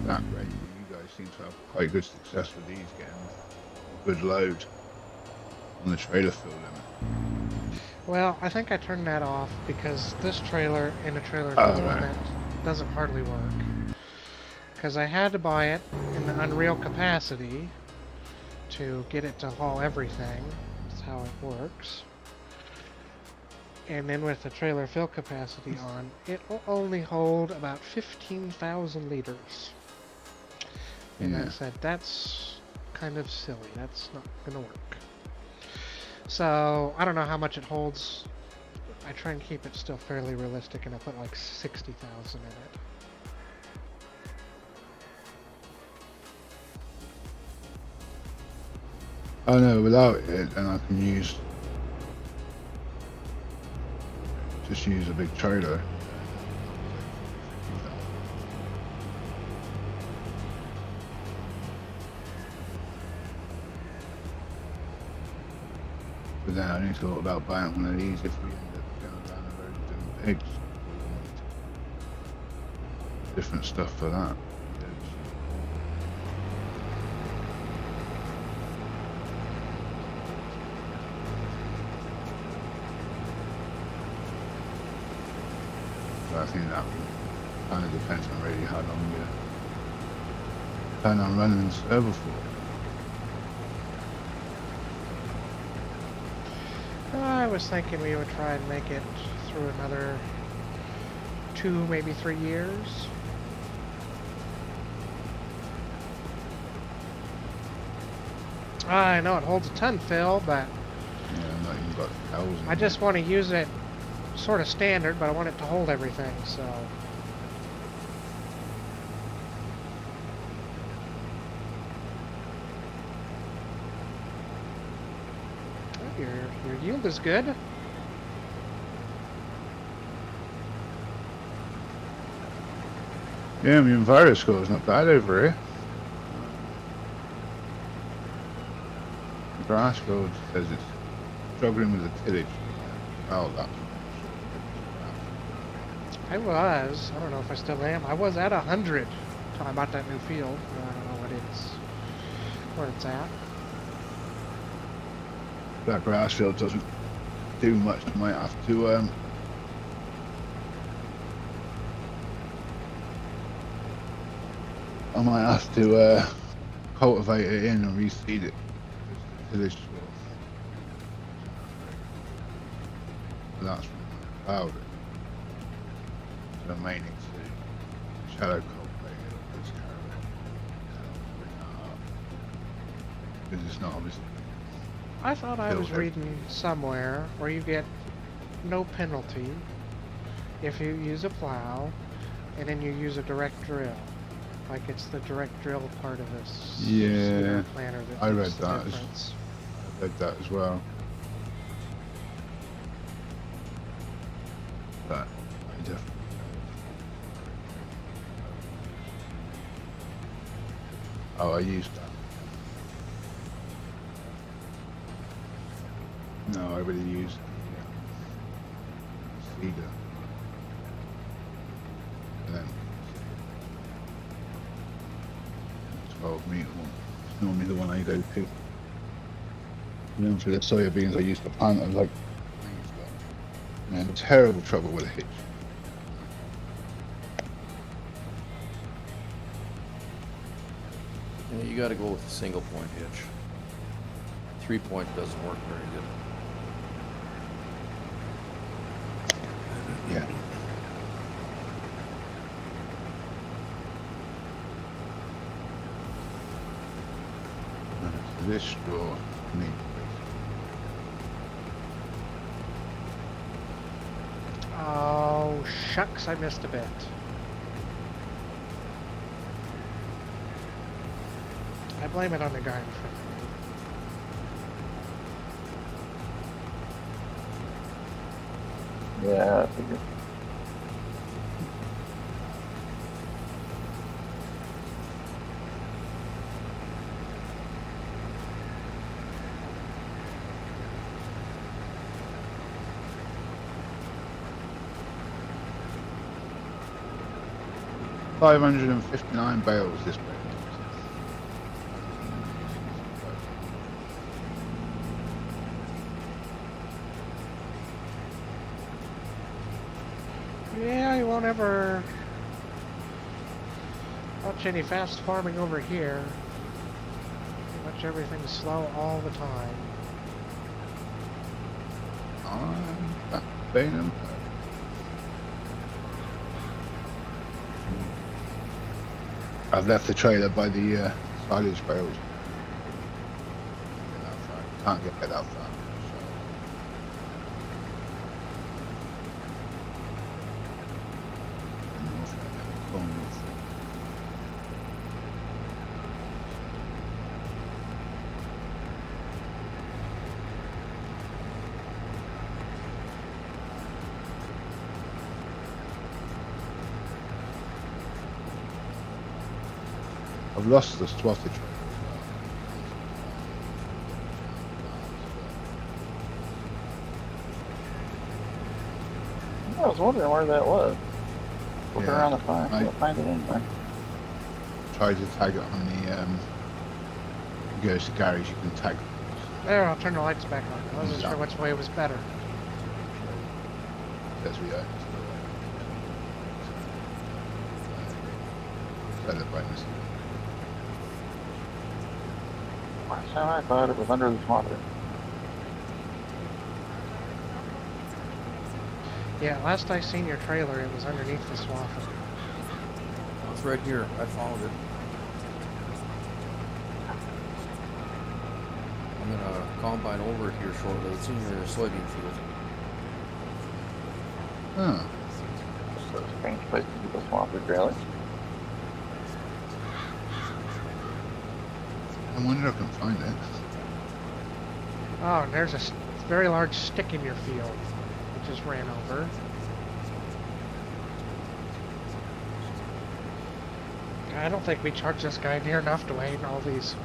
that great. You guys seem to have quite good success with these, getting a good load on the trailer fill limit.
Well, I think I turned that off because this trailer in a trailer
Oh,
fill
right.
limit doesn't hardly work. Because I had to buy it in the unreal capacity to get it to haul everything. That's how it works. And then with the trailer fill capacity on, it will only hold about 15,000 liters. And I said, that's kind of silly. That's not going to work. So, I don't know how much it holds. I try and keep it still fairly realistic, and I put like 60,000 in it.
Oh no, without it, then I can just use a big trailer. But then I need to thought about buying one of these if we end up going down the road doing pigs. Different stuff for that. I think that kind of depends on really how long you plan on running the server for.
I was thinking we would try and make it through another 2, maybe 3 years. I know it holds a ton, Phil, but
Yeah, not even got thousands.
I just want to use it sort of standard, but I want it to hold everything, so. Oh, your yield is good.
Yeah, I mean, virus score is not bad over here. Grass Road says it's struggling with the tillage. Oh, that's
I don't know if I still am. I was at 100 until I bought that new field. I don't know where it's at.
that grass field doesn't do much. I might have to cultivate it in and reseed it to this soil. That's powder. So mainly to shallow cultivate it or just bring that up. Because it's not obviously.
I thought I was reading somewhere where you get no penalty if you use a plow and then you use a direct drill. Like it's the direct drill part of this planter that
I read
makes the
that.
difference.
I read that as well. But I definitely. Oh, I used that. No, I really used the seeder. And then 12-meter one. It's normally the one I go to. And then for the soybeans, I used the planter like you've got. Man, terrible trouble with a hitch.
Yeah, you got to go with a single point hitch. 3-point doesn't work very good.
Yeah. This straw needs.
Oh, shucks, I missed a bit. blame it on the guy in front of me.
Yeah, I figured.
$559 bales this bale.
Yeah, you won't ever watch any fast farming over here. Pretty much everything's slow all the time.
I'm back Bainham. I've left the trailer by the silage bales. Can't get that far. I've lost the swathage.
I was wondering where that was. Looking
Yeah,
around the farm, can't find it anywhere.
Tried to tag it on the you go to the garage, you can tag.
There, I'll turn the lights back on. I wasn't sure which way was better.
As we go. Better brightness.
Last time I thought it was under the water.
Yeah, last I seen your trailer, it was underneath the swath.
It's right here. I found it. I'm gonna combine over it here shortly. It's in your soybean field.
Huh.
It's a strange place to keep a swamp trailer.
I wonder if I can find it.
Oh, and there's a very large stick in your field. It just ran over. I don't think we charged this guy near enough to wait all these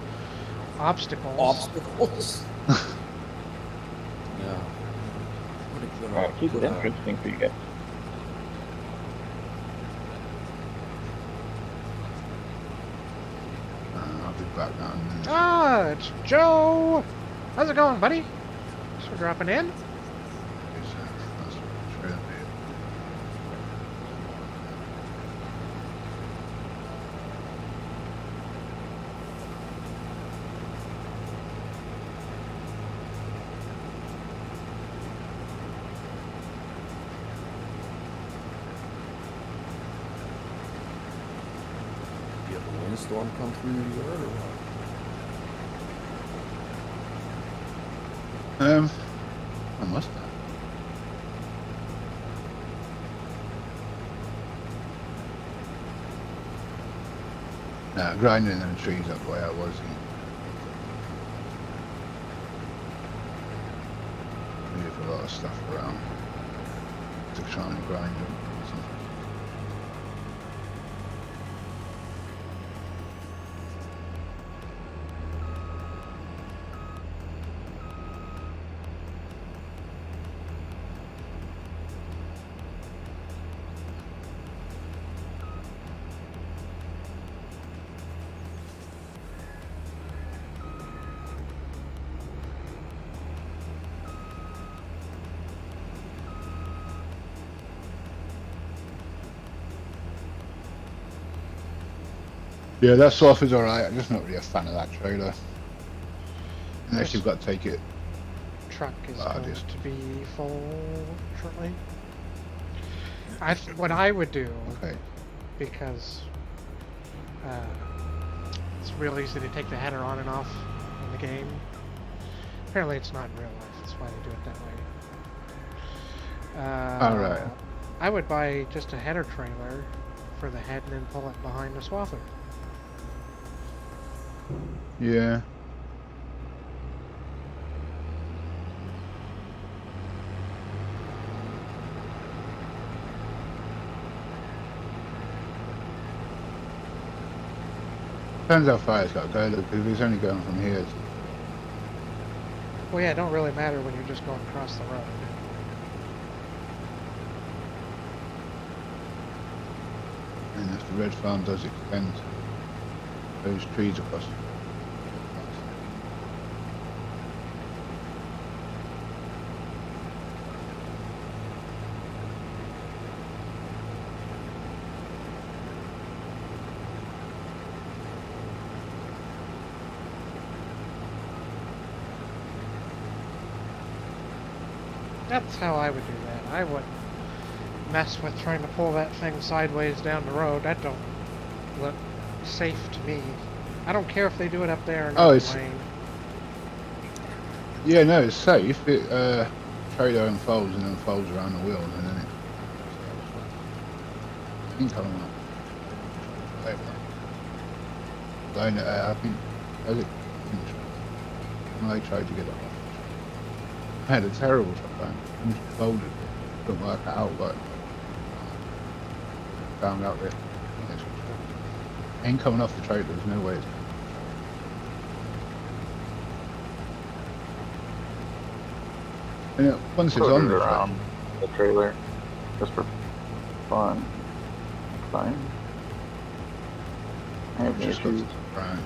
obstacles.
Obstacles? Yeah.
Alright, keep it interesting for you guys.
I'll be back now.
Ah, it's Joe! How's it going, buddy? Thanks for dropping in.
Storm come through your yard or what?
I must have. Nah, grinding them trees up where I was. There's a lot of stuff around to try and grind them. Yeah, that soft is alright. I'm just not really a fan of that trailer. Unless you've got to take it.
Truck is going to be full shortly. What I would do, because it's real easy to take the header on and off in the game. Apparently it's not in real life, that's why they do it that way.
Alright.
I would buy just a header trailer for the head and then pull it behind the swather.
Yeah. Depends how far it's got to go, look, if it's only going from here to...
Well, yeah, it don't really matter when you're just going across the road.
And if the red farm does extend those trees across...
That's how I would do that. I wouldn't mess with trying to pull that thing sideways down the road. That don't look safe to me. I don't care if they do it up there or not.
Oh, it's... Yeah, no, it's safe. It, trailer unfolds and then folds around the wheels and then it... Incoming up. I think... As it... I tried to get it off. I had a terrible time. I just folded it. Couldn't work it out, but... Found out that... Ain't coming off the trailer, there's no way it's... And once it's on the
around the trailer, just for fun. Fine. I have
just got
issues.
to branch.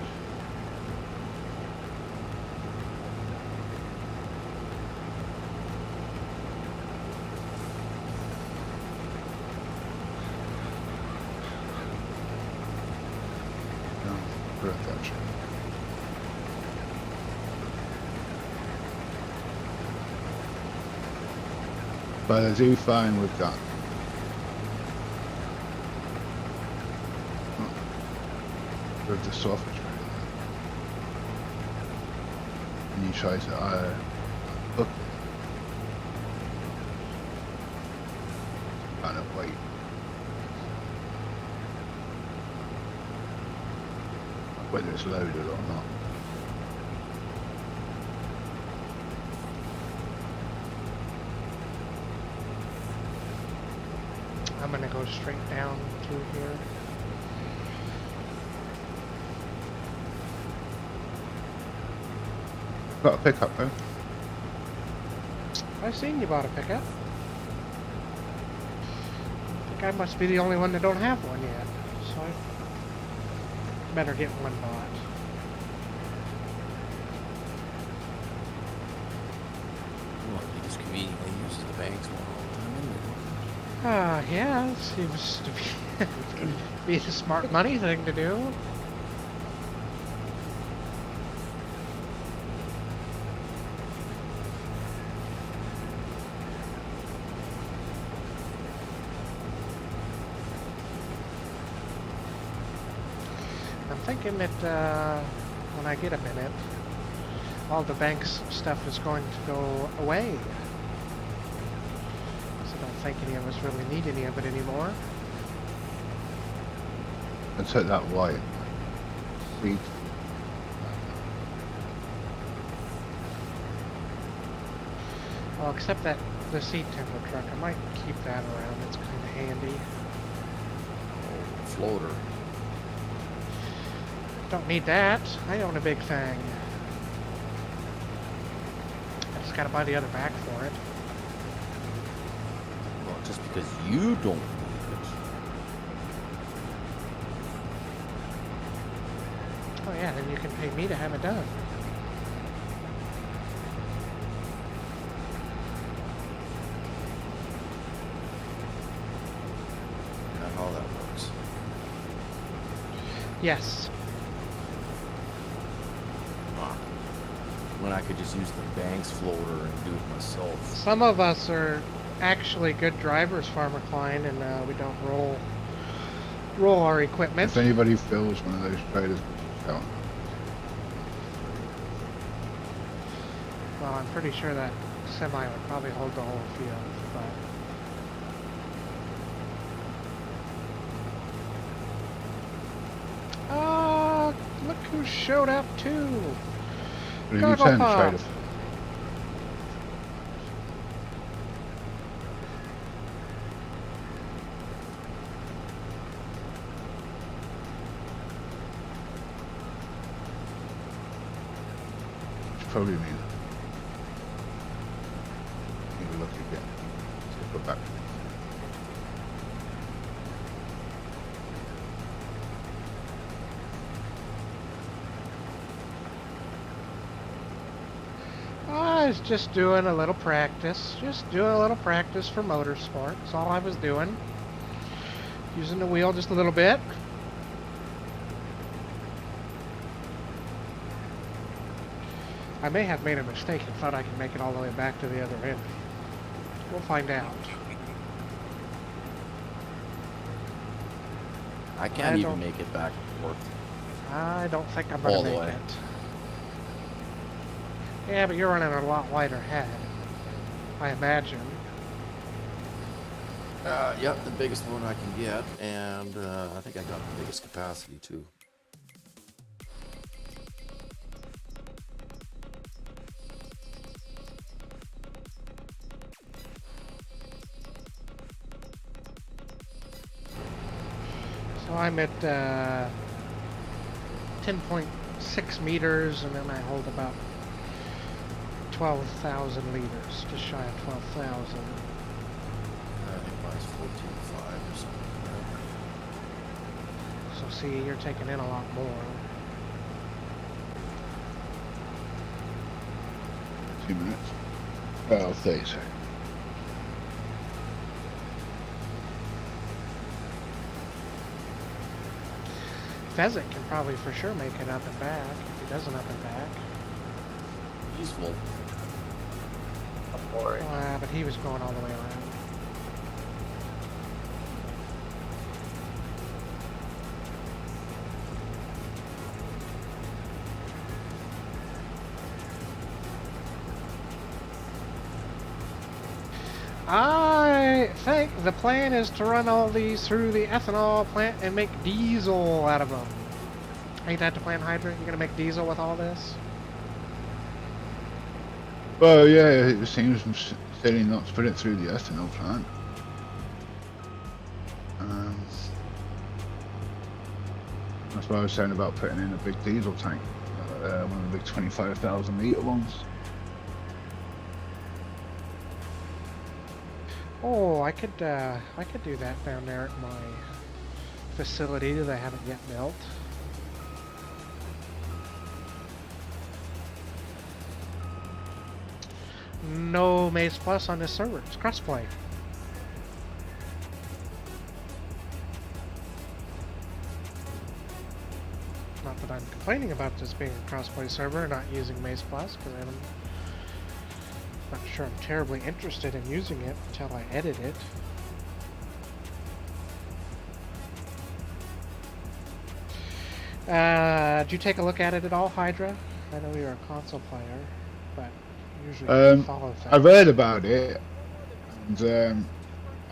Gotcha. But I do find with that, with the software and you try to look kind of wait. Whether it's loaded or not.
I'm gonna go straight down through here.
Got a pickup though.
I seen you bought a pickup. I think I must be the only one that don't have one yet. So I better get one bought.
Well, he just conveniently uses the banks one all the time anyway.
Yeah, it seems to be the smart money thing to do. I'm thinking that when I get a minute, all the bank's stuff is going to go away. So I don't think any of us really need any of it anymore.
I took that white seat.
Well, except that the seat timber truck, I might keep that around. It's kind of handy.
Oh, floater.
Don't need that. I own a big thing. I just gotta buy the other back for it.
Well, just because you don't need it.
Oh yeah, then you can pay me to have it done.
Not how that works.
Yes.
When I could just use the bank's floater and do it myself.
Some of us are actually good drivers, Farmer Klein, and we don't roll our equipment.
If anybody fills one of those trailers, out.
Well, I'm pretty sure that semi would probably hold the whole field, but... look who showed up too.
But if you turn the trailer, probably mean need to look again. So go back.
I was just doing a little practice. Just doing a little practice for motorsport. That's all I was doing. Using the wheel just a little bit. I may have made a mistake and thought I could make it all the way back to the other end. We'll find out.
I can't even make it back and forth.
I don't think I'm going to make it. Yeah, but you're running a lot wider head, I imagine.
Yep, the biggest one I can get, and I think I got the biggest capacity too.
So I'm at 10.6 meters, and then I hold about 12,000 liters, just shy of 12,000.
I think mine's 14.5 or something.
So see, you're taking in a lot more.
2 minutes. Oh, 30 seconds.
Pheasant can probably for sure make it up and back, if he doesn't up and back.
He's full.
But he was going all the way around. I think the plan is to run all these through the ethanol plant and make diesel out of them. Ain't that the plan, Hydra? You're gonna make diesel with all this?
Well, yeah, it seems silly not to put it through the ethanol plant. That's what I was saying about putting in a big diesel tank, one of the big 25,000 litre ones.
Oh, I could do that down there at my facility that I haven't yet built. No Maze Plus on this server. It's crossplay. Not that I'm complaining about this being a crossplay server, not using Maze Plus, because I'm not sure I'm terribly interested in using it until I edit it. Did you take a look at it at all, Hydra? I know you're a console player, but usually you follow things.
I've read about it, and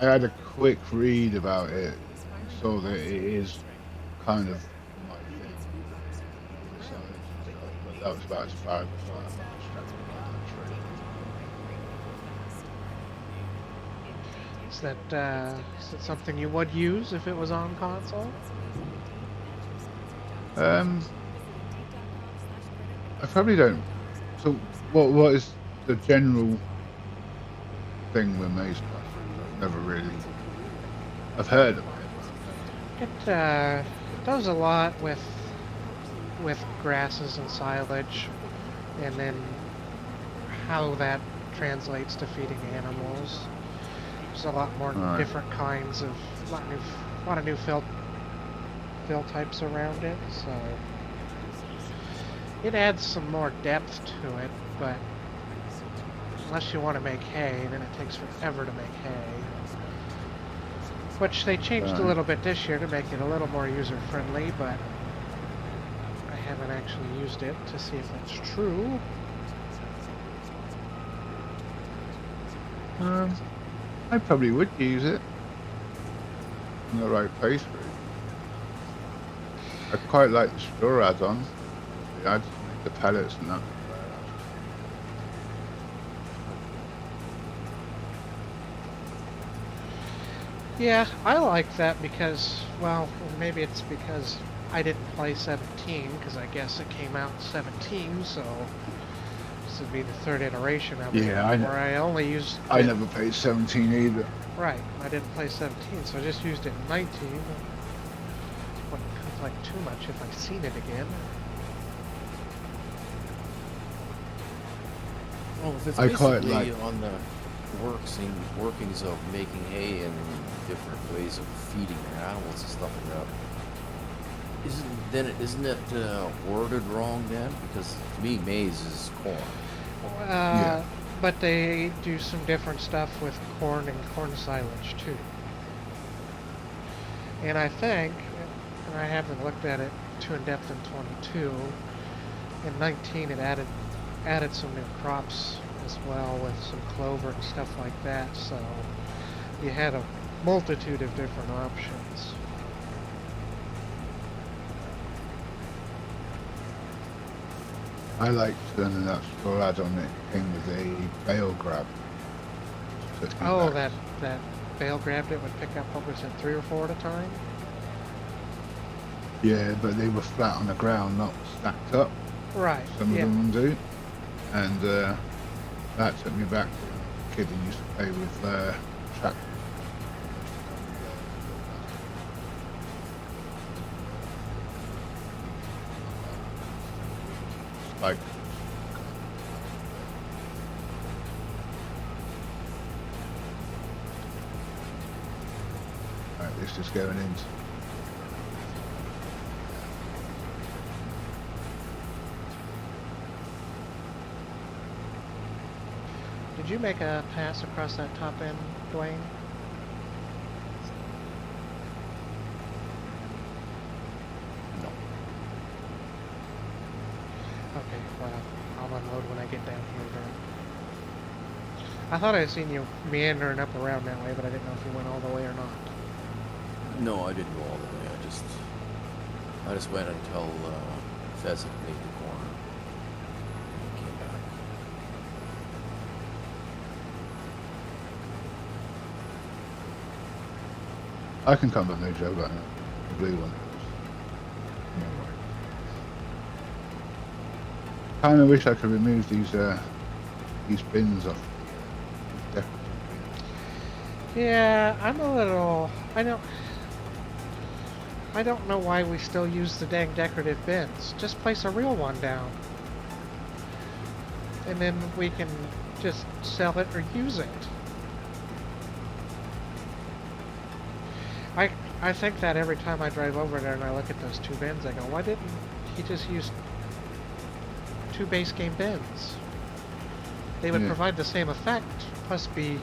I had a quick read about it, so that it is kind of my thing. So that was about as far as
Is that something you would use if it was on console?
I probably don't. So, what is the general thing with Maze Plus? I've never really. I've heard of it.
It does a lot with grasses and silage, and then how that translates to feeding animals. There's a lot more different kinds of a lot of new fill types around it, so it adds some more depth to it, but unless you want to make hay, then it takes forever to make hay. Which they changed a little bit this year to make it a little more user-friendly, but I haven't actually used it to see if that's true.
I probably would use it in the right place for it. I quite like the straw add-on. I just make the pellets and that.
Yeah, I like that because, well, maybe it's because I didn't play 17, because I guess it came out in 17, so this would be the third iteration of it.
Yeah,
where I only used...
I never played 17 either.
Right, I didn't play 17, so I just used it in 19. Wouldn't conflict too much if I'd seen it again.
Well, if it's
I quite
basically
like-
on the workings of making hay and different ways of feeding your animals and stuff like that, isn't it worded wrong then? Because to me, maize is corn.
Yeah.
But they do some different stuff with corn and corn silage too. And I think, and I haven't looked at it too in depth in 22, in 19 it added some new crops as well with some clover and stuff like that, so you had a multitude of different options.
I liked learning that sporad on it came with a bale grab.
Oh, that bale grabbed it would pick up, what was it, 3 or 4 at a time?
Yeah, but they were flat on the ground, not stacked up.
Right,
Some
yeah.
of them do. And that took me back to a kid who used to play with tractors. Like, right, this is going into.
Did you make a pass across that top end, Dwayne?
No.
Okay, well, I'll unload when I get down here then. I thought I had seen you meandering up around that way, but I didn't know if you went all the way or not.
No, I didn't go all the way. I just went until Pheasant made the corner and came back.
I can come with no joke, got the blue one. Kinda wish I could remove these bins off.
Yeah, I'm a little... I don't know why we still use the dang decorative bins. Just place a real one down. And then we can just sell it or use it. I think that every time I drive over there and I look at those 2 bins, I go, why didn't he just use 2 base game bins? They would provide the same effect, plus be,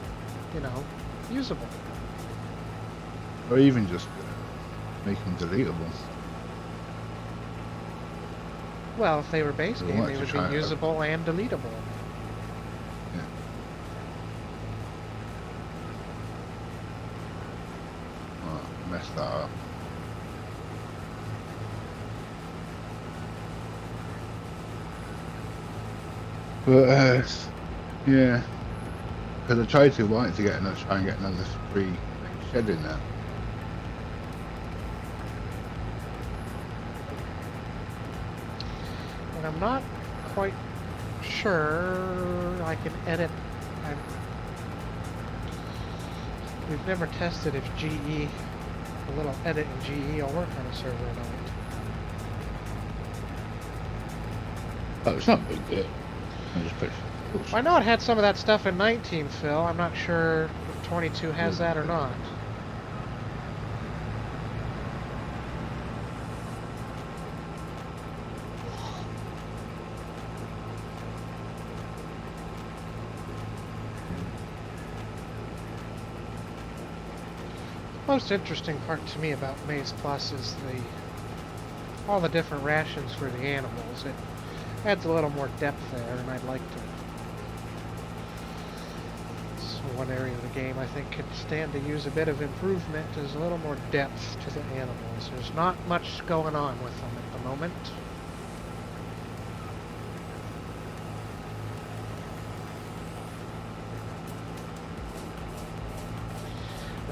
you know, usable.
Or even just make them deletable.
Well, if they were base
We
game,
want
they
to
would
try
be
it.
usable and deletable.
Yeah. Oh, messed that up. But yeah, because I tried to wanted to get try and get another free shed in there.
And I'm not quite sure I can edit. We've never tested if GE, a little edit in GE will work on a server or not.
Oh, it's not a big deal. I just put.
I know it had some of that stuff in 19, Phil. I'm not sure if 22 has that or not. The most interesting part to me about Maize Plus is all the different rations for the animals. It adds a little more depth there, and I'd like to. It's one area of the game I think could stand to use a bit of improvement, is a little more depth to the animals. There's not much going on with them at the moment.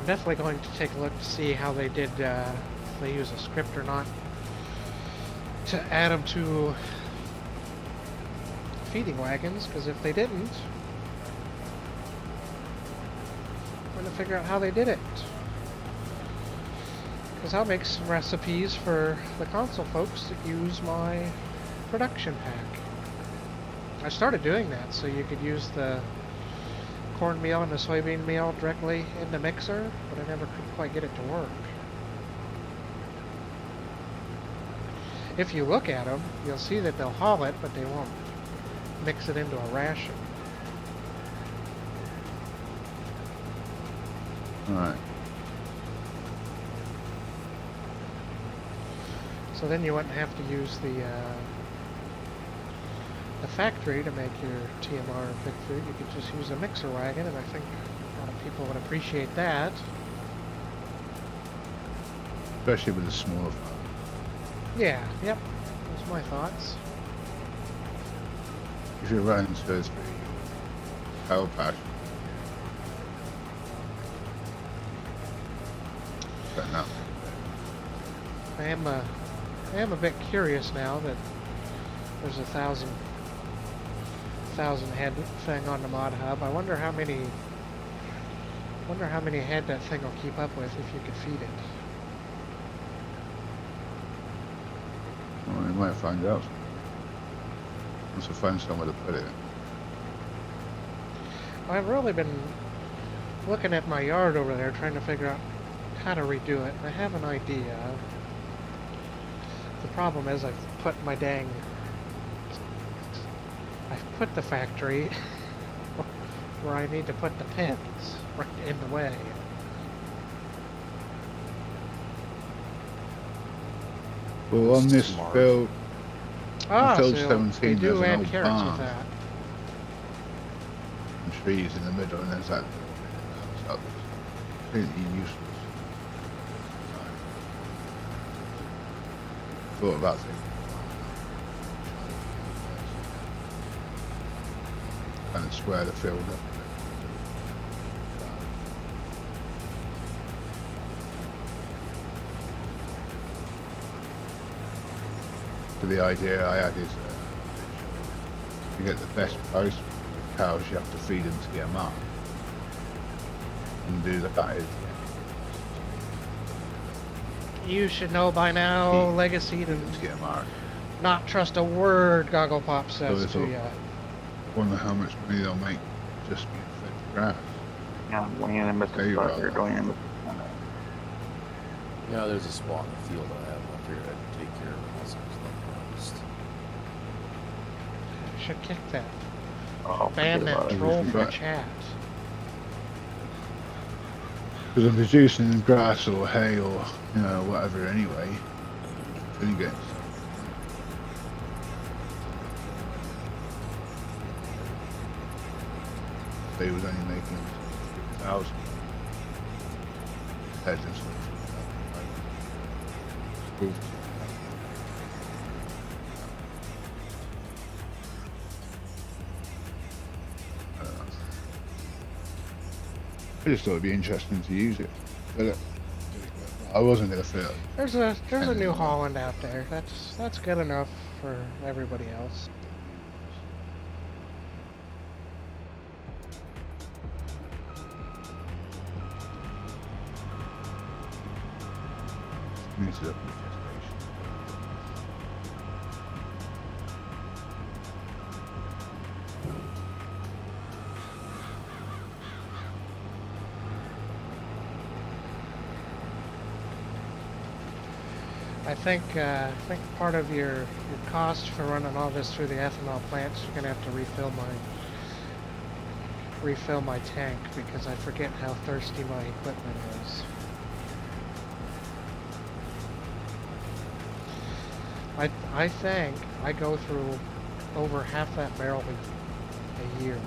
I'm definitely going to take a look to see how they did, if they use a script or not, to add them to feeding wagons, because if they didn't, I'm going to figure out how they did it. Because I'll make some recipes for the console folks that use my production pack. I started doing that so you could use the cornmeal and the soybean meal directly in the mixer, but I never could quite get it to work. If you look at them, you'll see that they'll haul it, but they won't mix it into a ration.
Alright.
So then you wouldn't have to use the factory to make your TMR and pig food. You could just use a mixer wagon, and I think a lot of people would appreciate that.
Especially with the smaller farm.
Yeah, yep. Those are my thoughts.
If you're running 2 or 3 cow pasture, but no.
I am a bit curious now that there's a 1,000 head thing on the mod hub. I wonder how many head that thing will keep up with if you could feed it.
Well, we might find out. Once we find somewhere to put it.
I've really been looking at my yard over there trying to figure out how to redo it. I have an idea. The problem is I've put the factory where I need to put the pins, right in the way.
Well, on this build, build
so
17,
they do
there's an
add
old
carrots
barn
with that.
and trees in the middle, and there's that comes up. Completely useless. Thought about it. Kind of square the field up. So the idea I had is to get the best price for cows, you have to feed them to get them up. And do that is
You should know by now, Legacy, to
to get them out.
not trust a word Goggle Pop says
So
to
it's
you.
Wonder how much money they'll make just being fed grass.
Yeah, going in and missing
Okay,
spot
right.
there, going in and missing spot.
Yeah, there's a spot in the field I have. I figured I'd take care of it once I was like honest.
Should kick that.
Oh,
Ban
forget about
that
it.
troll from
Right.
chat.
Because I'm producing grass or hay or, you know, whatever anyway. Couldn't get. They was only making 1,000 heads and stuff. Cool. I don't know. I just thought it'd be interesting to use it. But I wasn't gonna fit.
There's a New Holland out there. That's good enough for everybody else.
Mix it up with gestation.
I think part of your cost for running all this through the ethanol plants, you're gonna have to refill my tank because I forget how thirsty my equipment is. I think I go through over half that barrel a year.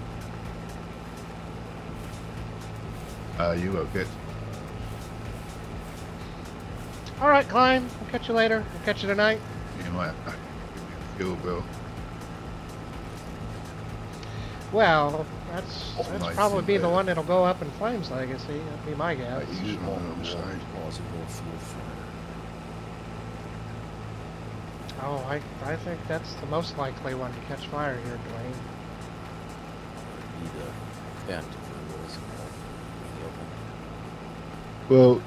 You will get.
All right, Klein. I'll catch you later. I'll catch you tonight.
You might have to give me a fuel bill.
Well, that's
I
probably
think
be the
that-
one that'll go up in Flames Legacy. That'd be my guess.
Like, use it on the other side.
Cause more fuel fire.
Oh, I think that's the most likely one to catch fire here, Dwayne.
Need a vent for those in the open.
Well,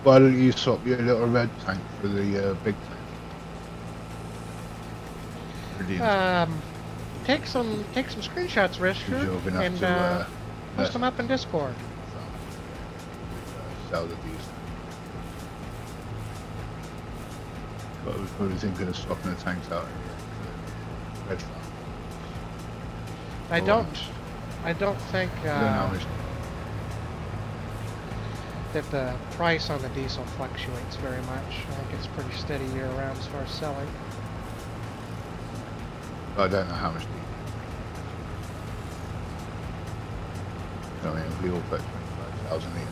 why don't you swap your little red tank for the big tank? Brilliant.
Take some screenshots, Risker,
You're gonna have
and
to,
post them up in Discord.
Sell the diesel. But I was probably thinking of swapping the tanks out. Red farm.
I don't think
I don't know how much.
that the price on the diesel fluctuates very much. I think it's pretty steady year round as far as selling.
I don't know how much. I mean, we all put 25,000 in tanks.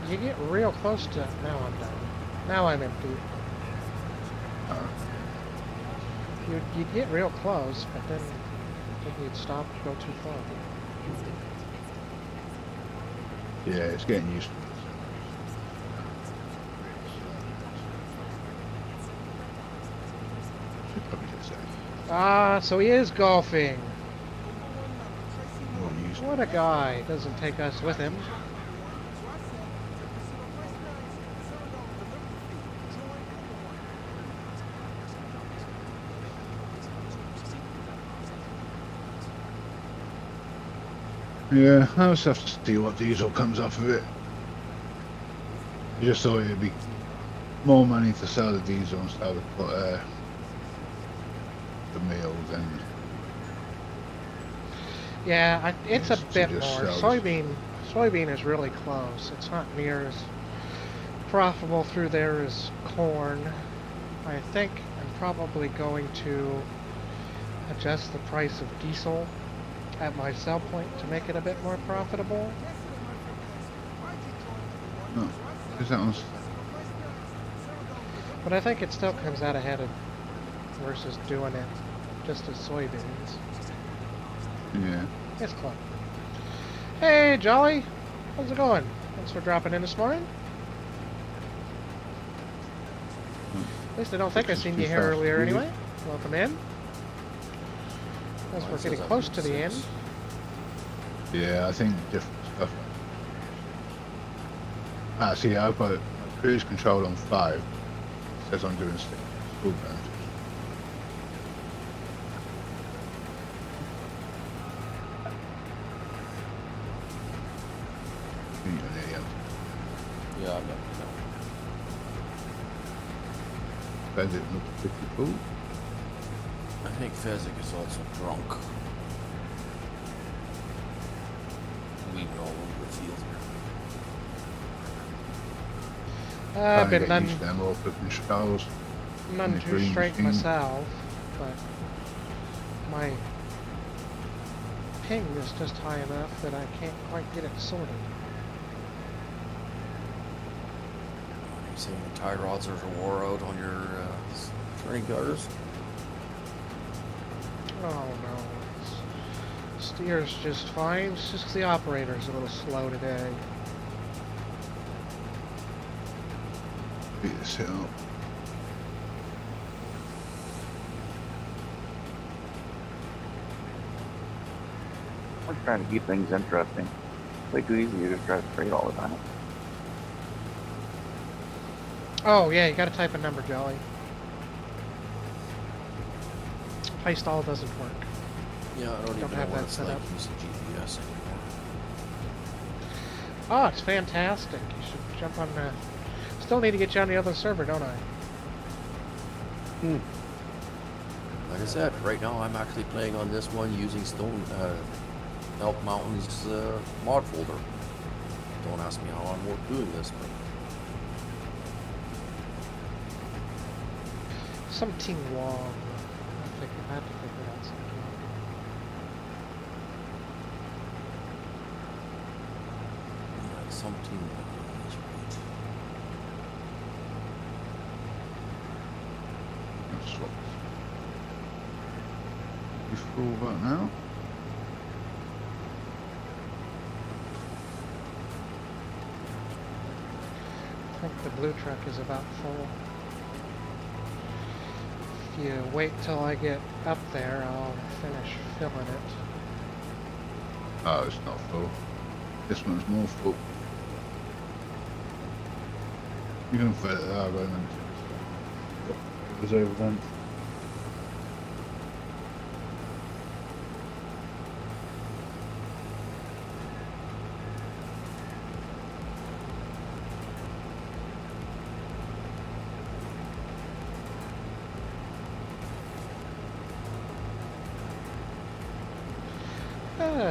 You get real close to now. I'm done. Now I'm empty. You'd get real close, but then I think you'd stop and go too far.
Yeah, it's getting used to it. Should probably just say.
Ah, so he is golfing.
More used.
What a guy. Doesn't take us with him.
Yeah, I'll just have to see what diesel comes off of it. I just thought it'd be more money to sell the diesel instead of put the meal than.
Yeah, it's a
to
bit
just
more.
sell.
Soybean is really close. It's not near as profitable through there as corn. I think I'm probably going to adjust the price of diesel at my sell point to make it a bit more profitable.
No, because that one's.
But I think it still comes out ahead of versus doing it just as soybeans.
Yeah.
It's close. Hey, Jolly. How's it going? Thanks for dropping in this morning. At least I don't think I seen you here earlier anyway. Welcome in. As we're getting close to the end.
Yeah, I think different stuff. Ah, see, I've got cruise control on 5. It says I'm doing 6. Full band.
Yeah, I got that.
Fezzik looks pretty cool.
I think Fezzik is also drunk. Weaving all over the field here.
I've been
Trying to get used to them all cooking skulls.
none
the
too
green
straight
machine.
myself, but my ping is just high enough that I can't quite get it sorted.
You saying the tie rods are wore out on your turning gutters?
Oh no. Steer's just fine. It's just the operator's a little slow today.
Beat this hill.
I'm trying to keep things interesting. It's way too easy to just drive straight all the time.
Oh yeah, you gotta type a number, Jolly. High stall doesn't work.
Yeah, I don't even
have
know what
that
it's
set
like
up.
using GPS anymore.
Oh, it's fantastic. You should jump on the... Still need to get you on the other server, don't I?
Like I said, right now I'm actually playing on this one using Elk Mountain's mod folder. Don't ask me how I'm doing this, but
Something wrong. I have to figure
something. That's right.
Let's swap. You full about now?
I think the blue truck is about full. If you wait till I get up there, I'll finish filling it.
Oh, it's not full. This one's more full. You can fill it out and then it was over then.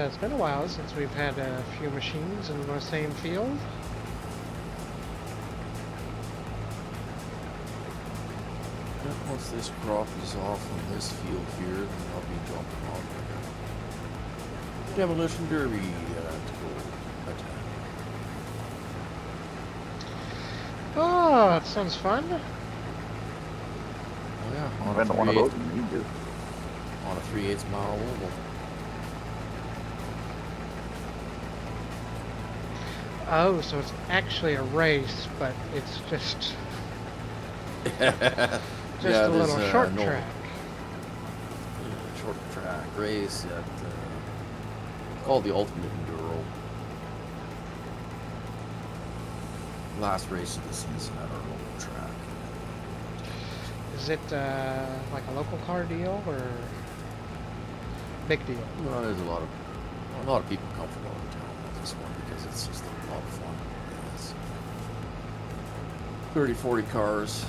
It's been a while since we've had a few machines in the same field.
Once this crop is off on this field here, then I'll be jumping on the demolition derby to go attack.
Oh, that sounds fun.
Oh yeah,
I've been to one of those in ages.
on a 3/8 mile oval.
Oh, so it's actually a race, but it's just
Yeah,
a little short
no,
track.
short track race at called the Ultimate Enduro. Last race of the season at our local track.
Is it like a local car deal or big deal?
Well, there's a lot of people come from out of town with this one because it's just a lot of fun. It's 30-40 cars.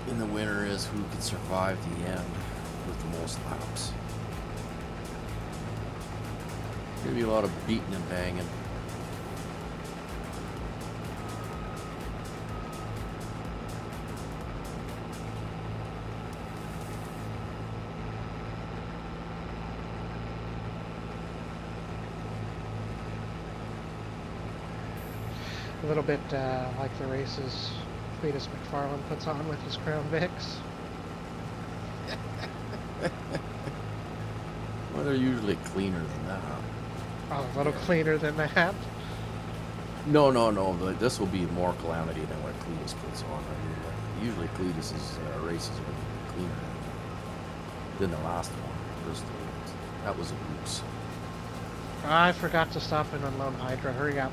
In the winter is who can survive the end with the most laps. Gonna be a lot of beating and banging.
A little bit like the races Cletus McFarland puts on with his Crown Vics.
Well, they're usually cleaner than that.
Oh, a little cleaner than that.
No. This will be more calamity than what Cletus puts on. I mean, usually Cletus's races are cleaner than the last one. That was a oops.
I forgot to stop and unload Hydra. Hurry up.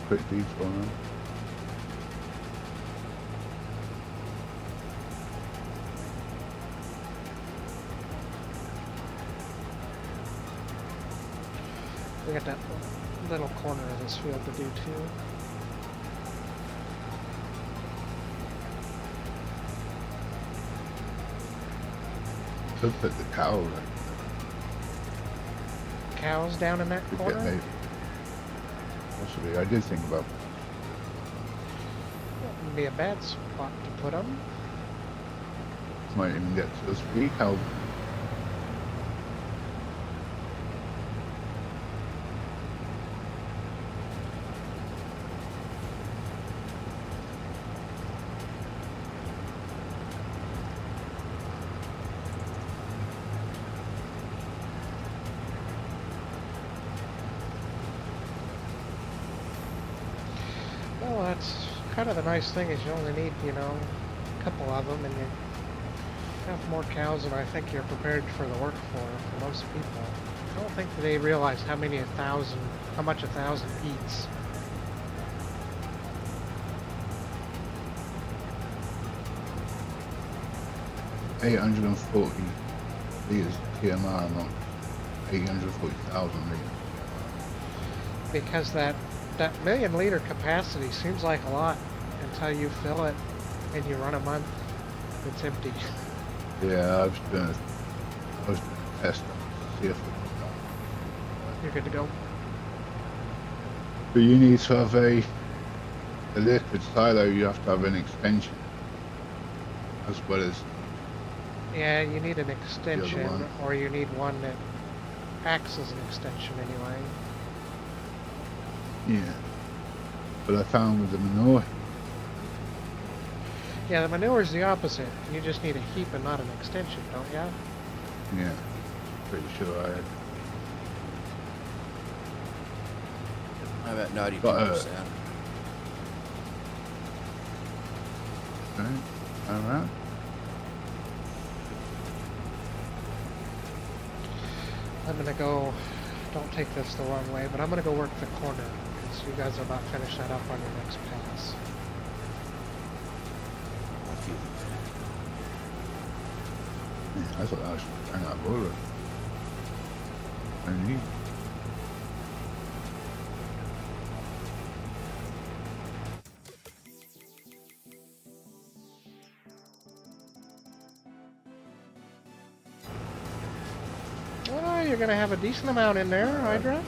Quick detour now.
We got that little corner of this field to do too.
Could put the cow right.
Cows down in that
Could
corner?
get maybe. Possibly. I did think about
Wouldn't be a bad spot to put them.
might even get to those 3 cows.
Well, that's kind of the nice thing is you only need, you know, a couple of them and you have more cows than I think you're prepared for the work for most people. I don't think they realize how much a thousand eats.
$840 liters TMR, not 840,000 liters.
Because that million-liter capacity seems like a lot until you fill it and you run a month, it's empty.
Yeah, I was doing a test to see if it
You're good to go.
But you need to have a liquid silo, you have to have an extension as well as
Yeah, you need an
the
extension,
other one.
or you need one that acts as an extension anyway.
Yeah. But I found with the manure,
Yeah, the manure is the opposite. You just need a heap and not an extension, don't ya?
yeah, pretty sure I had.
I'm at 92%.
Okay, alright.
I'm gonna go, don't take this the wrong way, but I'm gonna go work the corner, because you guys are about to finish that up on your next pass.
Yeah, I thought that was hang out border. I need.
Well, you're gonna have a decent amount in there, Hydra.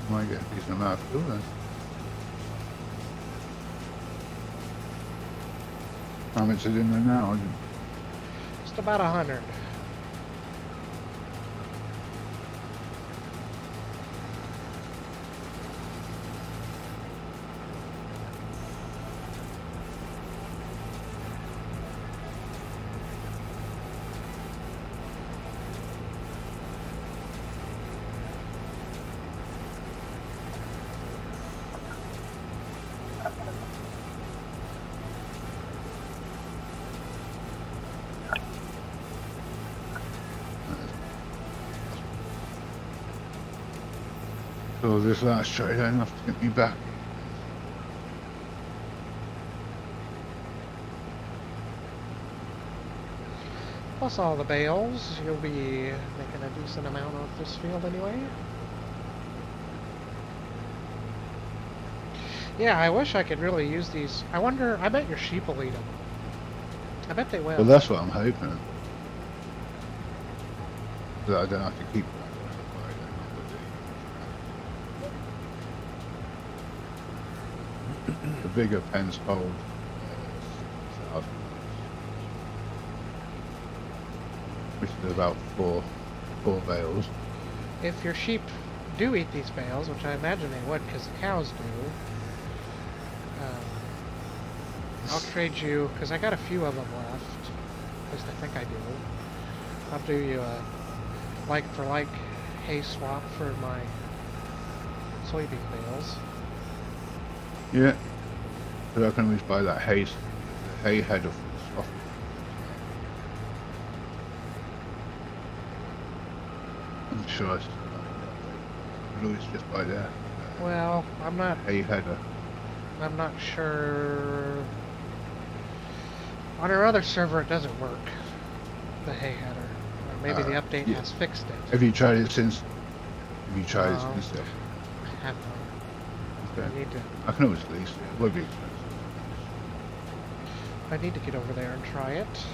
Might get a decent amount of fuel then. How much is in there now?
Just about 100.
So this last trade ain't enough to get me back.
Plus all the bales, you'll be making a decent amount off this field anyway. Yeah, I wish I could really use these. I wonder, I bet your sheep will eat them. I bet they will.
Well, that's what I'm hoping. That I don't have to keep. The bigger pens hold. Which is about four bales.
If your sheep do eat these bales, which I imagine they would because the cows do, I'll trade you, because I got a few of them left, at least I think I do. I'll do you a like for like hay swap for my soybean bales.
Yeah. But I can always buy that hay header for the swap. I'm sure I still can always just buy that.
Well, I'm not.
Hay header.
I'm not sure. On our other server, it doesn't work. The hay header. Or maybe the update
yeah.
has fixed it.
Have you tried it since? Have you tried it
No.
since then?
I have not.
Okay.
I need to.
I can always lease it. It won't be expensive.
I need to get over there and try it.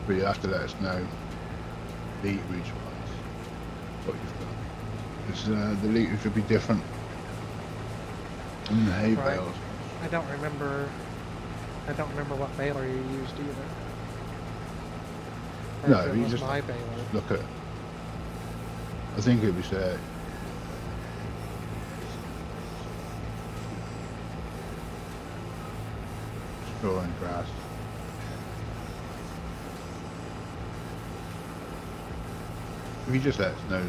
But you have to let us know the literage wise what you've done. Because the litres will be different from the hay
Right.
bales.
I don't remember what baler you used either. Or
No,
if it
you
was
just
my baler.
look at. I think it was straw and grass. If you just let us know,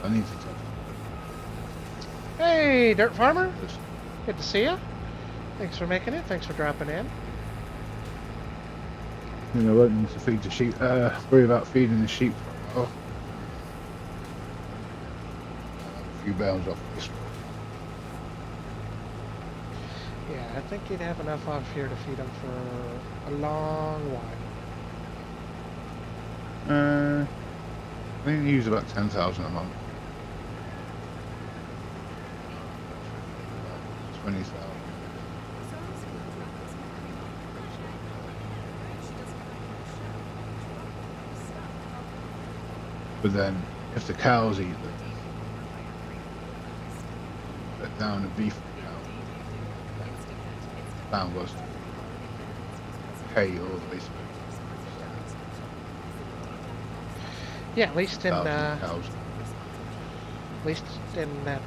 I need to tell
Hey, Dirt Farmer.
you this.
Good to see you. Thanks for making it. Thanks for dropping in.
You know, I won't need to feed the sheep. Worry about feeding the sheep for a while. A few bales off this one.
Yeah, I think you'd have enough off here to feed them for a long while.
I think you use about 10,000 a month. 20,000. But then, if the cows eat them, cut down the beef cow. The plan was to pay all the way through.
Yeah, at least in
Cows.
at least in that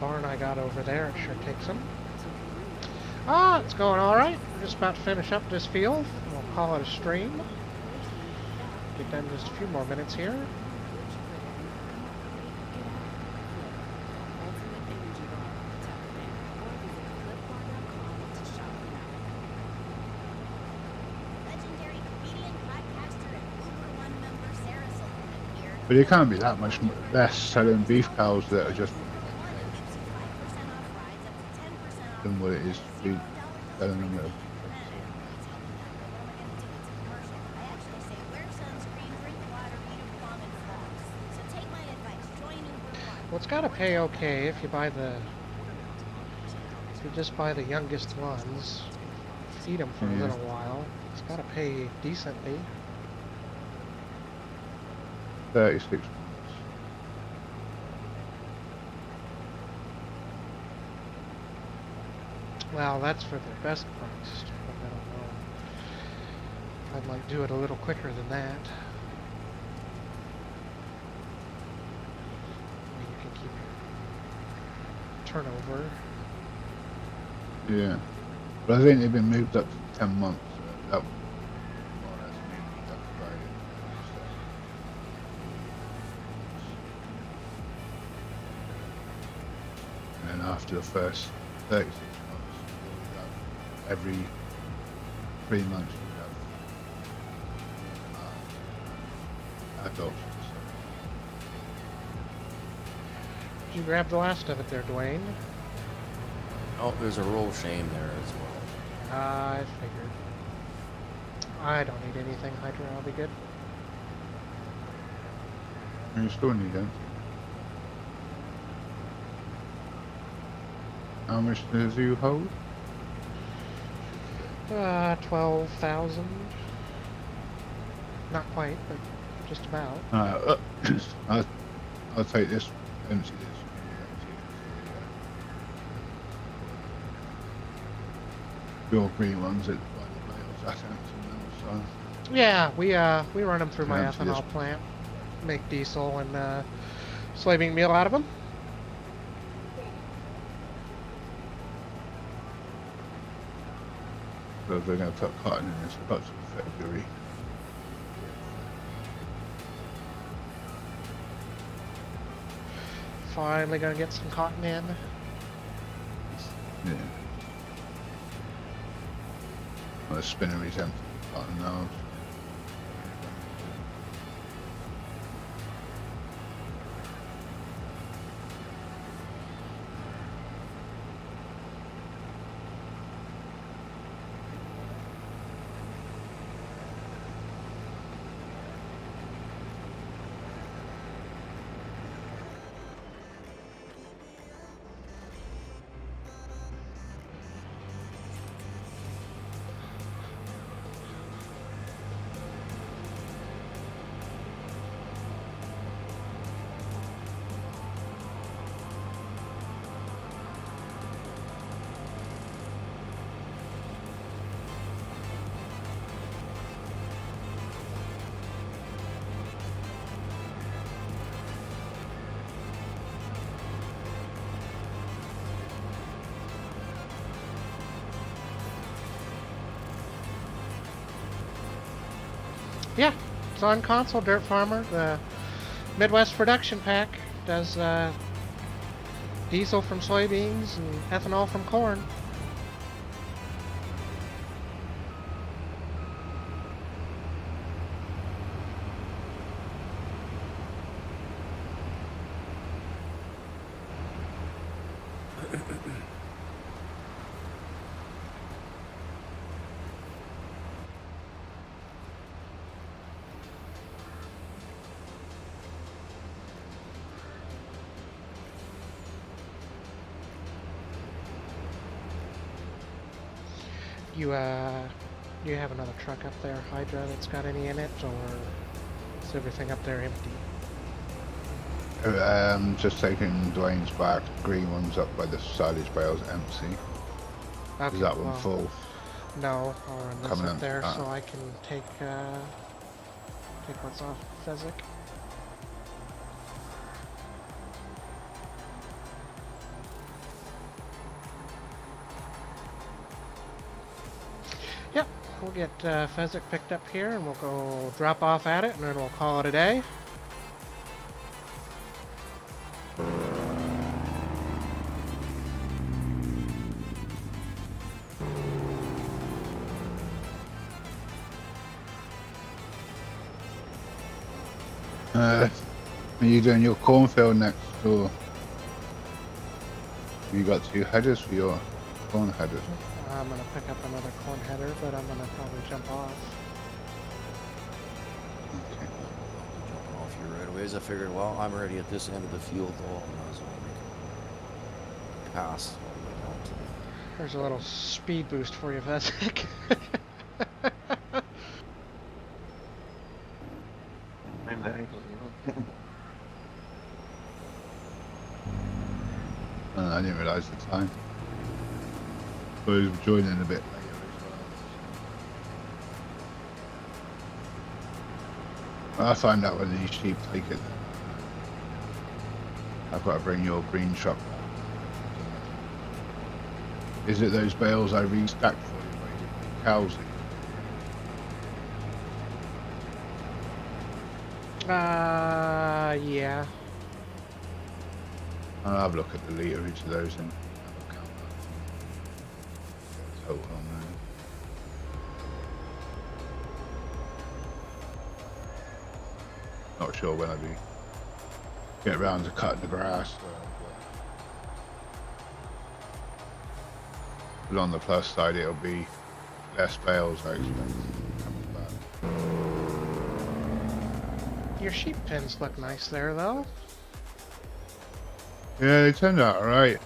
barn I got over there, it sure takes them. Ah, it's going all right. We're just about to finish up this field. We'll call it a stream. Get done in just a few more minutes here.
But it can't be that much less selling beef cows that are just than what it is to be selling them at.
Well, it's got to pay okay if you just buy the youngest ones, feed them for a little while. It's got to pay decently.
36 months.
Well, that's for the best price, but I don't know. I'd like to do it a little quicker than that. I mean, you can keep your turnover.
Yeah. But I think they've been moved up to 10 months. So that would more or less mean that's right. And then after the first 36 months, you'll have every 3 months you have adults.
Did you grab the last of it there, Dwayne?
Oh, there's a roll shame there as well.
I figured. I don't need anything, Hydra. I'll be good.
You still need them. How much does you hold?
12,000. Not quite, but just about.
I'll take this. Empty this. Your green ones at so.
Yeah, we run them through my
Yeah,
ethanol plant, make diesel and soybean meal out of them.
So they're going to put cotton in this about February.
Finally gonna get some cotton in.
Yeah. Well, the spinnery's empty cotton now.
Yeah, it's on console. Dirt Farmer, the Midwest Production Pack, does diesel from soybeans and ethanol from corn. You have another truck up there, Hydra, that's got any in it, or is everything up there empty?
Just taking Dwayne's back. Green one's up by the silage bales, empty.
Okay,
Is that one
well,
full?
No, I'll run this
Coming
up
in.
there
Ah.
so I can take what's off Fezzik. Yep, we'll get Fezzik picked up here and we'll go drop off at it and then we'll call it a day.
Are you doing your cornfield next door? You got 2 headers for your corn headers.
I'm gonna pick up another corn header, but I'm gonna probably jump off.
Okay.
Jumping off here right away. As I figured, well, I'm already at this end of the field, though. I might as well make a pass all the way down to the...
There's a little speed boost for you, Fezzik.
I didn't realise the time. But I was joining a bit later as well. I find out when these sheep take it. I've got to bring your green truck back. Is it those bales I restacked for you where you put cows in?
Yeah.
I'll have a look at the literage of those and count that. Total on there. Not sure when I'll get around to cutting the grass. But on the plus side, it'll be less bales, I expect, coming back.
Your sheep pens look nice there, though.
Yeah, they turned out alright.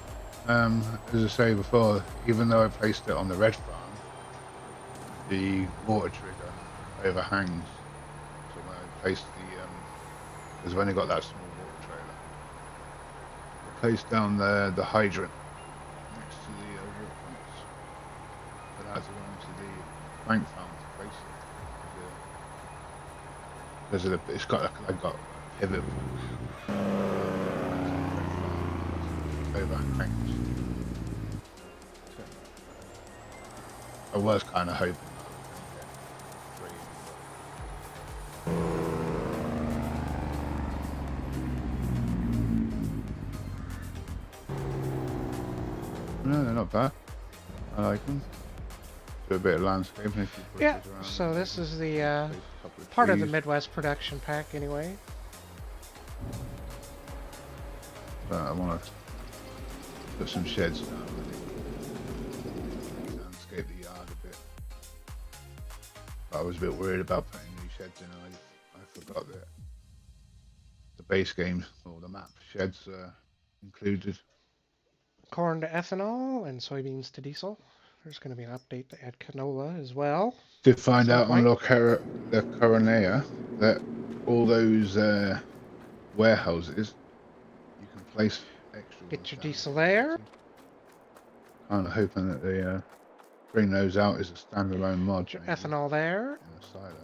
As I say before, even though I placed it on the red farm, the water trigger overhangs. So when I placed the, because I've only got that small water trailer, I placed down the hydrant next to the water pumps. But I had to go into the bank farm to place it. Because of the, it's got, I got a pivot. I was kind of hoping no, they're not bad. I like them. Do a bit of landscaping if you put
Yeah,
these around.
so this is the
Place a couple of
part of the
trees.
Midwest production pack anyway.
But I want to put some sheds down. Landscape the yard a bit. But I was a bit worried about putting new sheds in. I forgot that the base game or the map sheds are included.
Corn to ethanol and soybeans to diesel. There's going to be an update to add canola as well.
Did find
Some
out on
point.
the Coronea that all those warehouses you can place extra.
Get your diesel there.
Kind of hoping that they bring those out as a standalone mod.
Get your
maybe,
ethanol there.
in the silos.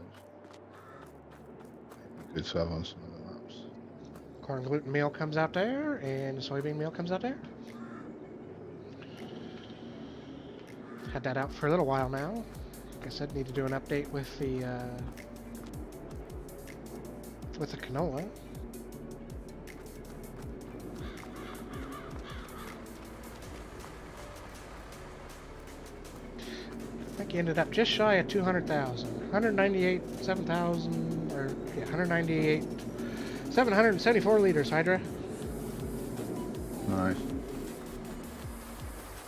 Maybe good to have on some of the maps.
Corn gluten meal comes out there, and soybean meal comes out there. Had that out for a little while now. Like I said, need to do an update with the canola. I think he ended up just shy of 200,000. 198,700, or yeah, 198, 774 liters, Hydra.
Nice.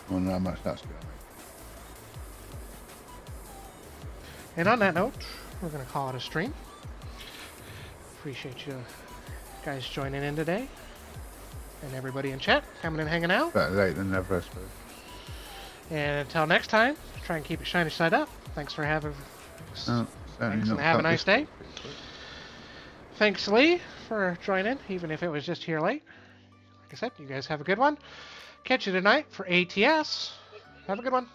I wonder how much that's going to make.
And on that note, we're going to call it a stream. Appreciate you guys joining in today. And everybody in chat coming and hanging out.
Better late than never, I suppose.
And until next time, try and keep it shiny side up. Thanks for having
Oh,
Thanks and have a nice day. Thanks, Lee, for joining, even if it was just here late. Like I said, you guys have a good one. Catch you tonight for ATS. Have a good one.